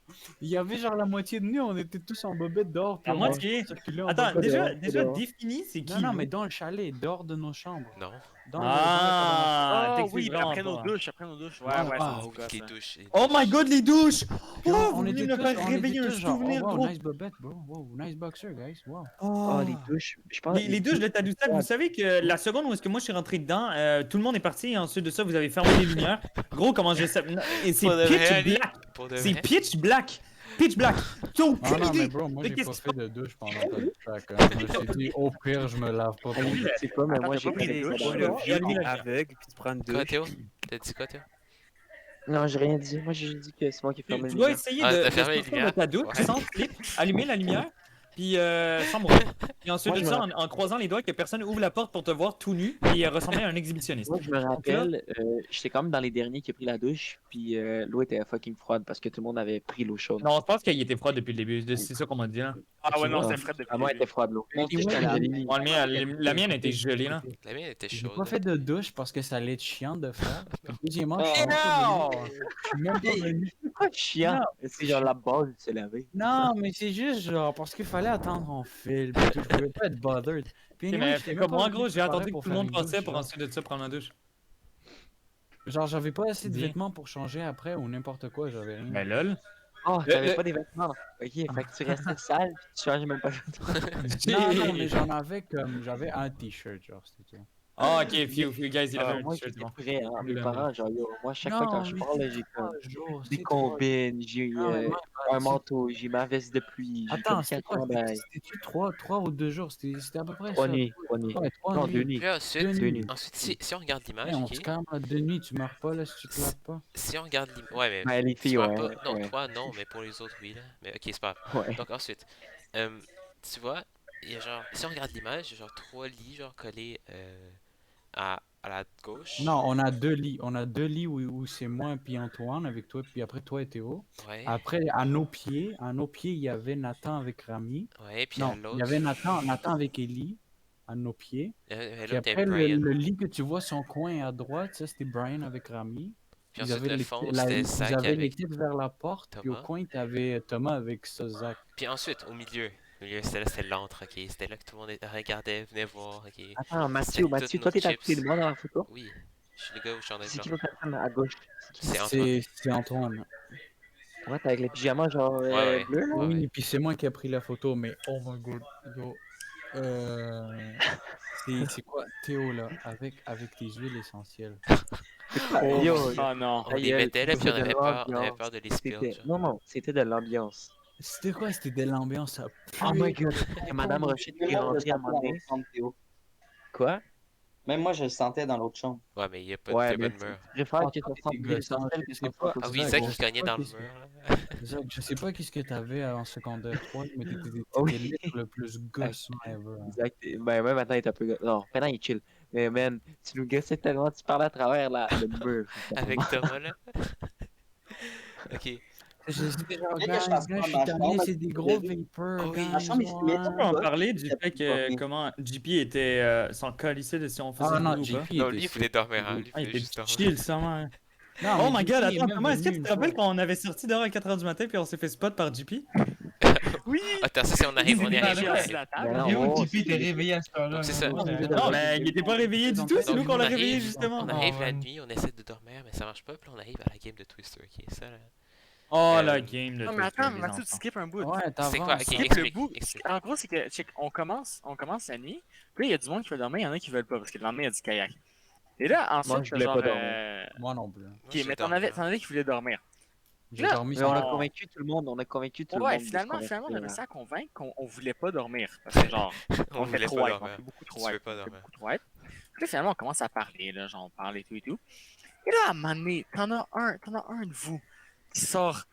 [SPEAKER 2] Il y avait genre la moitié de nous, on était tous en bobette dehors. puis
[SPEAKER 4] La
[SPEAKER 2] on
[SPEAKER 4] moitié?
[SPEAKER 2] circulait en
[SPEAKER 4] Attends,
[SPEAKER 2] bobette.
[SPEAKER 4] déjà défini, c'est qui?
[SPEAKER 2] Non, non,
[SPEAKER 4] lui?
[SPEAKER 2] mais dans le chalet, dehors de nos chambres.
[SPEAKER 3] Non.
[SPEAKER 2] Dans
[SPEAKER 4] Ah,
[SPEAKER 5] Ah
[SPEAKER 4] t'expliques
[SPEAKER 5] oui,
[SPEAKER 4] vraiment
[SPEAKER 5] après nos
[SPEAKER 4] pas.
[SPEAKER 5] douches, après nos douches. Ouais,
[SPEAKER 2] Ah,
[SPEAKER 5] ouais,
[SPEAKER 3] Ah
[SPEAKER 5] c'est
[SPEAKER 3] oui,
[SPEAKER 5] du
[SPEAKER 3] les
[SPEAKER 5] gosse,
[SPEAKER 3] douches. les
[SPEAKER 4] Oh
[SPEAKER 3] douches.
[SPEAKER 4] my god, les douches!
[SPEAKER 2] Puis
[SPEAKER 4] Oh,
[SPEAKER 2] on
[SPEAKER 4] vous venez
[SPEAKER 2] était
[SPEAKER 4] de me
[SPEAKER 2] tous,
[SPEAKER 4] faire réveiller un
[SPEAKER 2] genre,
[SPEAKER 4] souvenir,
[SPEAKER 2] oh, wow,
[SPEAKER 4] gros!
[SPEAKER 2] nice bobette, bro. Wow, nice boxer, guys. Wow.
[SPEAKER 7] Oh, les douches. Je pense.
[SPEAKER 4] Les douches de Tadoussac, vous savez que la seconde où est-ce que moi je suis rentré dedans, tout le monde est parti et ensuite de ça, vous avez fermé les lumières. Gros, comment je sais. Et c'est
[SPEAKER 3] Pour de vrai,
[SPEAKER 4] pitch
[SPEAKER 3] Ali?
[SPEAKER 4] black!
[SPEAKER 3] Pour de
[SPEAKER 4] C'est
[SPEAKER 3] vrai.
[SPEAKER 4] pitch black! Pitch black! T'as
[SPEAKER 2] Ah
[SPEAKER 4] aucune
[SPEAKER 2] non, mais
[SPEAKER 4] idée!
[SPEAKER 2] bro, moi
[SPEAKER 4] Mais
[SPEAKER 2] j'ai
[SPEAKER 4] qu'est-ce
[SPEAKER 2] pas
[SPEAKER 4] qui
[SPEAKER 2] fait de douche pendant le track. Hein. Je me suis dit, au pire, je me lave pas.
[SPEAKER 7] Ali,
[SPEAKER 2] pour-
[SPEAKER 7] c'est quoi, mais
[SPEAKER 5] Attends,
[SPEAKER 7] moi
[SPEAKER 5] t'as
[SPEAKER 7] j'ai
[SPEAKER 5] pas pris
[SPEAKER 7] fait
[SPEAKER 5] des
[SPEAKER 7] ça
[SPEAKER 5] douches?
[SPEAKER 7] dans-
[SPEAKER 9] le
[SPEAKER 4] Il y a
[SPEAKER 9] vieux
[SPEAKER 4] lui,
[SPEAKER 9] qui est
[SPEAKER 4] là.
[SPEAKER 9] aveugle puis tu prends une
[SPEAKER 3] Quoi,
[SPEAKER 9] douche.
[SPEAKER 3] Théo? T'as dit quoi, Théo?
[SPEAKER 7] Non, j'ai rien dit. Moi j'ai juste dit que c'est moi qui ai
[SPEAKER 4] Tu
[SPEAKER 7] fermé les
[SPEAKER 4] dois
[SPEAKER 7] lumières.
[SPEAKER 4] essayer
[SPEAKER 3] Ah,
[SPEAKER 4] de
[SPEAKER 3] t'as fermé les
[SPEAKER 4] sortir de
[SPEAKER 3] lumières?
[SPEAKER 4] ta douche
[SPEAKER 3] Ouais.
[SPEAKER 4] sans slip, allumer la lumière, puis sans bras. Et ensuite
[SPEAKER 7] Moi,
[SPEAKER 4] de
[SPEAKER 7] je
[SPEAKER 4] ça,
[SPEAKER 7] me
[SPEAKER 4] en croisant les doigts, que personne ouvre la porte pour te voir tout nu et ressembler à un exhibitionniste.
[SPEAKER 7] Moi, je me rappelle, j'étais quand même dans les derniers qui a pris la douche, puis l'eau était fucking froide parce que tout le monde avait pris l'eau chaude.
[SPEAKER 4] Non, je pense qu'il était froid depuis le début. C'est ça qu'on m'a dit là.
[SPEAKER 5] Ah ouais, non,
[SPEAKER 7] Ah.
[SPEAKER 5] c'était frais depuis
[SPEAKER 7] À moi,
[SPEAKER 5] le
[SPEAKER 7] elle était froide l'eau.
[SPEAKER 8] Mon Dieu, j'étais à la nuit.
[SPEAKER 4] Bon, la mienne était gelée là.
[SPEAKER 3] La mienne était
[SPEAKER 2] J'ai
[SPEAKER 3] chaude.
[SPEAKER 2] pas fait de douche parce que ça allait être chiant de faire. Puis deuxièmement,
[SPEAKER 8] Oh,
[SPEAKER 2] je suis même pas venu. Je suis même pas venu.
[SPEAKER 7] C'est pas chiant. C'est genre la base de se laver.
[SPEAKER 2] Non, mais c'est juste genre parce qu'il fallait attendre en fil. Puis tout, je pouvais pas être bothered. Puis
[SPEAKER 4] Ok,
[SPEAKER 2] anyway,
[SPEAKER 4] mais
[SPEAKER 2] j'étais
[SPEAKER 4] comme
[SPEAKER 2] même pas
[SPEAKER 4] moi,
[SPEAKER 2] venu
[SPEAKER 4] gros, j'ai
[SPEAKER 2] préparé
[SPEAKER 4] attendu que
[SPEAKER 2] pour
[SPEAKER 4] tout le
[SPEAKER 2] faire
[SPEAKER 4] monde
[SPEAKER 2] une
[SPEAKER 4] passait
[SPEAKER 2] douche,
[SPEAKER 4] pour
[SPEAKER 2] genre.
[SPEAKER 4] ensuite de ça prendre la douche.
[SPEAKER 2] Genre, j'avais pas assez de
[SPEAKER 4] Dis.
[SPEAKER 2] vêtements pour changer après ou n'importe quoi, j'avais rien.
[SPEAKER 4] Ben lol.
[SPEAKER 7] Oh, t'avais
[SPEAKER 4] le-
[SPEAKER 7] pas des vêtements. Ok, fait que tu restais sale, puis tu changeais même pas.
[SPEAKER 2] Non, non, mais j'en avais comme. J'avais un t-shirt, genre, c'était tout.
[SPEAKER 4] Ah, ok, few, guys, il avait un
[SPEAKER 7] Moi,
[SPEAKER 4] t-shirt,
[SPEAKER 7] j'étais
[SPEAKER 4] bon.
[SPEAKER 7] prêt. Hein. Mes
[SPEAKER 4] Là,
[SPEAKER 7] parents, genre, yo, moi, chaque fois quand je
[SPEAKER 2] mais
[SPEAKER 7] parle,
[SPEAKER 2] c'est
[SPEAKER 7] j'ai
[SPEAKER 2] trois
[SPEAKER 7] comme
[SPEAKER 2] jours,
[SPEAKER 7] des
[SPEAKER 2] c'est trois-
[SPEAKER 7] combines, j'ai
[SPEAKER 2] Ah, ouais,
[SPEAKER 7] un manteau, j'ai ma veste de pluie, j'ai
[SPEAKER 2] Attends,
[SPEAKER 7] comme
[SPEAKER 2] c'était
[SPEAKER 7] 4
[SPEAKER 2] quoi?
[SPEAKER 7] chandails.
[SPEAKER 2] C'était-tu 3 ou 2 jours? C'était à peu près
[SPEAKER 7] 3
[SPEAKER 2] ça.
[SPEAKER 7] nuits, 3 nuits.
[SPEAKER 2] Ouais, 3
[SPEAKER 7] Non,
[SPEAKER 2] nuits.
[SPEAKER 7] 2 nuits.
[SPEAKER 3] Puis là, ensuite,
[SPEAKER 2] Deux nuits.
[SPEAKER 3] ensuite si on regarde l'image,
[SPEAKER 2] Hey, on se
[SPEAKER 3] ok?
[SPEAKER 2] calme, là, 2 nuits, tu meurs pas là si tu te laves pas.
[SPEAKER 3] Si on regarde l'image. Ouais, mais.
[SPEAKER 7] Ben, les
[SPEAKER 3] tu
[SPEAKER 7] filles,
[SPEAKER 3] vois
[SPEAKER 7] ouais.
[SPEAKER 3] pas. Non,
[SPEAKER 7] ouais.
[SPEAKER 3] toi, non, mais pour les autres, oui, là. Mais ok, c'est pas grave.
[SPEAKER 7] Ouais.
[SPEAKER 3] Donc, ensuite, tu vois, il y a genre. Si on regarde l'image, il y a genre 3 lits, genre collés à la gauche.
[SPEAKER 2] Non, on a 2 lits. On a 2 lits où c'est moi puis Antoine avec toi, puis après toi et Théo.
[SPEAKER 3] Ouais.
[SPEAKER 2] Après, à nos pieds, il y avait Nathan avec Rami.
[SPEAKER 3] Ouais, puis
[SPEAKER 2] Non,
[SPEAKER 3] à l'autre.
[SPEAKER 2] il y avait Nathan avec Ellie à nos pieds.
[SPEAKER 3] Mais
[SPEAKER 2] Puis
[SPEAKER 3] l'autre,
[SPEAKER 2] après,
[SPEAKER 3] était
[SPEAKER 2] le
[SPEAKER 3] Brian.
[SPEAKER 2] lit que tu vois son coin à droite, ça c'était Brian avec Rami.
[SPEAKER 3] Puis
[SPEAKER 2] Ils
[SPEAKER 3] ensuite,
[SPEAKER 2] avaient
[SPEAKER 3] le
[SPEAKER 2] les,
[SPEAKER 3] fond,
[SPEAKER 2] la-
[SPEAKER 3] c'était
[SPEAKER 2] ils
[SPEAKER 3] Zach
[SPEAKER 2] avaient les
[SPEAKER 3] avec.
[SPEAKER 2] têtes vers la porte, puis au
[SPEAKER 3] Thomas.
[SPEAKER 2] coin, tu avais Thomas avec ça, Zach.
[SPEAKER 3] Puis ensuite, au milieu. C'était là, c'était l'antre, ok? C'était là que tout le monde regardait, venait voir, ok?
[SPEAKER 7] Attends,
[SPEAKER 3] C'était
[SPEAKER 7] Mathieu,
[SPEAKER 3] toutes
[SPEAKER 7] toi,
[SPEAKER 3] nos
[SPEAKER 7] t'es à côté
[SPEAKER 3] chips.
[SPEAKER 7] de moi dans la photo?
[SPEAKER 3] Oui, je suis le gars au chandail
[SPEAKER 7] C'est qui
[SPEAKER 3] blanc.
[SPEAKER 7] l'autre personne à gauche?
[SPEAKER 3] C'est Antoine.
[SPEAKER 2] C'est Antoine.
[SPEAKER 7] Ouais, t'es avec les pyjamas genre
[SPEAKER 3] Ouais.
[SPEAKER 7] bleus, là?
[SPEAKER 3] Ouais,
[SPEAKER 2] Oui,
[SPEAKER 3] ouais.
[SPEAKER 2] puis c'est moi qui ai pris la photo, mais oh my god, yo. C'est quoi Théo là, avec tes huiles essentielles.
[SPEAKER 7] Yo,
[SPEAKER 5] Oh non.
[SPEAKER 3] On les
[SPEAKER 7] gueule,
[SPEAKER 3] mettait là, puis on
[SPEAKER 7] c'était
[SPEAKER 3] avait
[SPEAKER 7] de
[SPEAKER 3] peur,
[SPEAKER 7] l'ambiance.
[SPEAKER 3] de les spill.
[SPEAKER 7] C'était...
[SPEAKER 3] genre.
[SPEAKER 7] Non, non, c'était de l'ambiance.
[SPEAKER 2] C'était quoi? C'était de l'ambiance, ça
[SPEAKER 7] Oh my
[SPEAKER 2] puait.
[SPEAKER 7] god, et Madame Rochette qui est rentrée à un moment donné. Quoi?
[SPEAKER 8] Même moi, je le sentais dans l'autre chambre.
[SPEAKER 3] Ouais, mais il n'y a pas
[SPEAKER 7] Ouais,
[SPEAKER 3] de
[SPEAKER 7] mais
[SPEAKER 3] bonne
[SPEAKER 7] tu
[SPEAKER 3] mur.
[SPEAKER 7] préfères
[SPEAKER 2] Ah,
[SPEAKER 7] que
[SPEAKER 2] toi,
[SPEAKER 7] ça sente
[SPEAKER 2] t'es
[SPEAKER 7] l'huile
[SPEAKER 2] gossant,
[SPEAKER 7] essentielle
[SPEAKER 2] je
[SPEAKER 7] que
[SPEAKER 2] sais
[SPEAKER 7] ça
[SPEAKER 2] pas.
[SPEAKER 7] sente
[SPEAKER 3] Ah
[SPEAKER 7] tout
[SPEAKER 3] oui,
[SPEAKER 7] ça,
[SPEAKER 3] Zach
[SPEAKER 7] gros.
[SPEAKER 3] qui cognait dans le
[SPEAKER 2] qu'est-ce
[SPEAKER 3] mur.
[SPEAKER 2] Zach, je sais pas qu'est-ce que t'avais en secondaire 3, mais t'étais
[SPEAKER 7] Oh oui.
[SPEAKER 2] l'être le plus gossant ever. Hein.
[SPEAKER 7] Exact. Ben, même maintenant, il est un peu... Non, maintenant, il est chill. Mais man, tu nous gossais tellement, tu parlais à travers le mur.
[SPEAKER 3] Avec Thomas, là. Ok.
[SPEAKER 2] J'étais genre,
[SPEAKER 8] Bien que je fasse
[SPEAKER 2] gars,
[SPEAKER 8] pas
[SPEAKER 2] je suis
[SPEAKER 8] ma
[SPEAKER 2] tanné,
[SPEAKER 8] chambre,
[SPEAKER 2] c'est des
[SPEAKER 8] vous
[SPEAKER 2] gros
[SPEAKER 8] avez-
[SPEAKER 2] vapors,
[SPEAKER 3] Oh oui.
[SPEAKER 2] guys,
[SPEAKER 8] Ma chambre est
[SPEAKER 2] ouais.
[SPEAKER 8] humide.
[SPEAKER 4] On peut en parler du
[SPEAKER 8] Ça
[SPEAKER 4] fait
[SPEAKER 8] peut
[SPEAKER 4] que
[SPEAKER 8] pas.
[SPEAKER 4] comment JP était sans calissé de si on faisait
[SPEAKER 2] Ah
[SPEAKER 4] du
[SPEAKER 2] non,
[SPEAKER 4] bruit ou pas.
[SPEAKER 2] JP
[SPEAKER 3] Non,
[SPEAKER 2] était
[SPEAKER 3] lui, il voulait dormir, hein. Lui, il
[SPEAKER 4] Ah, il
[SPEAKER 3] voulait
[SPEAKER 4] était
[SPEAKER 3] juste dormir.
[SPEAKER 4] chill, ça, man.
[SPEAKER 2] Non,
[SPEAKER 4] Oh
[SPEAKER 2] mais
[SPEAKER 4] my god,
[SPEAKER 2] JP est
[SPEAKER 4] attends,
[SPEAKER 2] même
[SPEAKER 4] comment est-ce que
[SPEAKER 2] venu
[SPEAKER 4] tu
[SPEAKER 2] une
[SPEAKER 4] te rappelles
[SPEAKER 2] fois.
[SPEAKER 4] quand on avait sorti dehors à 4h du matin puis on s'est fait spot par JP?
[SPEAKER 5] Oui!
[SPEAKER 3] Attends, ça, c'est on arrive, on y
[SPEAKER 6] J'ai
[SPEAKER 3] arrive.
[SPEAKER 5] J'ai
[SPEAKER 6] Ouais.
[SPEAKER 5] assis la table.
[SPEAKER 7] Ben non,
[SPEAKER 6] Yo,
[SPEAKER 7] oh,
[SPEAKER 6] JP était réveillé à ce temps-là.
[SPEAKER 3] Donc, c'est ça.
[SPEAKER 2] Non, mais
[SPEAKER 4] Non, mais il était pas réveillé du tout, c'est nous qu'on l'a réveillé, justement.
[SPEAKER 3] On arrive la
[SPEAKER 6] ouais.
[SPEAKER 3] nuit, on essaie de dormir, mais ça marche pas, puis là, on arrive à la game de Twister, ok? Ça, là.
[SPEAKER 4] Oh,
[SPEAKER 3] Euh,
[SPEAKER 4] la game de
[SPEAKER 5] Non, mais
[SPEAKER 4] Twister,
[SPEAKER 5] attends,
[SPEAKER 4] les
[SPEAKER 5] Mathieu, tu
[SPEAKER 4] enfants.
[SPEAKER 5] skippes un bout.
[SPEAKER 2] Ouais,
[SPEAKER 3] C'est quoi?
[SPEAKER 2] t'avances.
[SPEAKER 3] Ok,
[SPEAKER 5] Skip le
[SPEAKER 3] explique,
[SPEAKER 5] bout.
[SPEAKER 3] explique.
[SPEAKER 5] En gros, c'est que check, on commence la nuit. Puis là, il y a du monde qui veut dormir, il y en a qui veulent pas, parce que le lendemain, il y a du kayak. Et là,
[SPEAKER 7] Moi,
[SPEAKER 5] ensuite,
[SPEAKER 7] je voulais
[SPEAKER 5] genre.
[SPEAKER 7] pas dormir.
[SPEAKER 2] Moi non plus.
[SPEAKER 3] Moi,
[SPEAKER 5] Ok,
[SPEAKER 3] j'ai
[SPEAKER 5] mais
[SPEAKER 3] dormi,
[SPEAKER 5] t'en avais qui voulaient dormir.
[SPEAKER 2] J'ai
[SPEAKER 5] Là,
[SPEAKER 2] dormi
[SPEAKER 7] Mais on a
[SPEAKER 2] sans.
[SPEAKER 7] convaincu tout le monde, on a convaincu tout le
[SPEAKER 5] Ouais,
[SPEAKER 7] monde. de ce
[SPEAKER 5] finalement,
[SPEAKER 7] qu'on a
[SPEAKER 5] finalement,
[SPEAKER 7] fait,
[SPEAKER 5] on avait
[SPEAKER 7] là.
[SPEAKER 5] ça à convaincre qu'on voulait pas dormir. Parce que, genre,
[SPEAKER 3] On
[SPEAKER 5] on était
[SPEAKER 3] voulait
[SPEAKER 5] trop
[SPEAKER 3] pas
[SPEAKER 5] hype, on
[SPEAKER 3] dormir.
[SPEAKER 5] était beaucoup trop
[SPEAKER 3] Tu veux
[SPEAKER 5] hype.
[SPEAKER 3] pas
[SPEAKER 5] On était
[SPEAKER 3] dormir.
[SPEAKER 5] beaucoup trop hype. Puis là, finalement, on commence à parler, là, genre, on parle et tout et tout. Et là, à un moment donné, t'en as un de vous qui sort.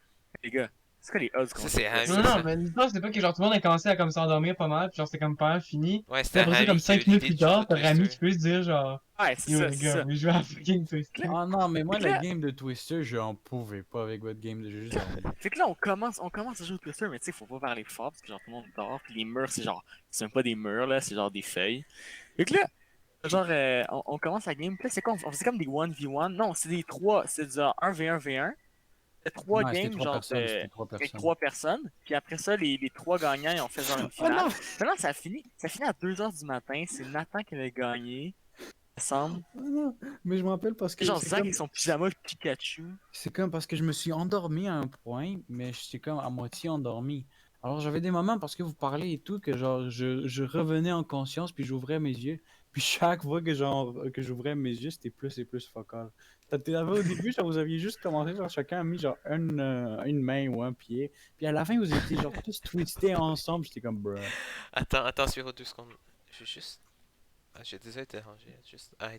[SPEAKER 5] Les gars, c'est quoi les odds qu'on
[SPEAKER 3] Ça, c'est
[SPEAKER 5] fait
[SPEAKER 3] Ami,
[SPEAKER 6] Non,
[SPEAKER 3] ça.
[SPEAKER 6] non, mais l'histoire, c'est pas que genre tout le monde a commencé à comme s'endormir pas mal, puis genre c'était comme pas mal fini.
[SPEAKER 3] Ouais,
[SPEAKER 6] Puis
[SPEAKER 3] c'était
[SPEAKER 6] après ça,
[SPEAKER 3] Ami
[SPEAKER 6] comme
[SPEAKER 3] qui a eu
[SPEAKER 6] 5 minutes
[SPEAKER 3] l'idée
[SPEAKER 6] plus
[SPEAKER 3] de jouer
[SPEAKER 6] tard,
[SPEAKER 3] au
[SPEAKER 6] t'as Rami
[SPEAKER 3] Twister.
[SPEAKER 6] qui peut se dire genre,
[SPEAKER 5] Ouais, c'est
[SPEAKER 6] yo
[SPEAKER 5] ça,
[SPEAKER 6] les
[SPEAKER 5] c'est
[SPEAKER 6] gars,
[SPEAKER 5] ça.
[SPEAKER 6] on joue à fucking Twister.
[SPEAKER 2] Ah non, mais moi,
[SPEAKER 5] Fait que
[SPEAKER 2] la
[SPEAKER 5] là-
[SPEAKER 2] game de Twister, j'en pouvais pas avec votre game de juste dormir.
[SPEAKER 5] Fait que là, on commence à jouer au Twister, mais tu sais, faut pas parler fort parce que genre tout le monde dort. Puis les murs, c'est même pas des murs là, c'est genre des feuilles. Fait que là, genre, on commence la game. Puis là, c'est quoi? On faisait comme des 1v1. Non, c'est des 3, c'est genre 1v1v1. C'est 3
[SPEAKER 2] Ouais, c'était
[SPEAKER 5] games,
[SPEAKER 2] 3
[SPEAKER 5] genre,
[SPEAKER 2] personnes, c'était 3
[SPEAKER 5] avec
[SPEAKER 2] personnes.
[SPEAKER 5] 3 personnes. Puis après ça, les 3 gagnants, ils ont fait genre une
[SPEAKER 2] Oh
[SPEAKER 5] finale.
[SPEAKER 2] non!
[SPEAKER 5] Maintenant, ça finit à 2h du matin. C'est Nathan qui avait gagné. Il me semble.
[SPEAKER 2] Oh non, mais je me rappelle parce que
[SPEAKER 5] Genre,
[SPEAKER 2] c'est
[SPEAKER 5] Zach
[SPEAKER 2] comme...
[SPEAKER 5] avec son pyjama Pikachu.
[SPEAKER 2] c'est comme parce que je me suis endormi à un point, mais j'étais comme à moitié endormi. Alors j'avais des moments parce que vous parlez et tout que genre je revenais en conscience puis j'ouvrais mes yeux. Puis chaque fois que genre que j'ouvrais mes yeux, c'était plus et plus focal. T'avais au début, genre, vous aviez juste commencé, genre chacun a mis genre une main ou un pied. Puis à la fin, vous étiez genre tous twistés ensemble. J'étais comme bruh.
[SPEAKER 3] Attends, 0,2 secondes. Je vais juste. Ah, j'ai déjà été rangé. Juste. Arrête.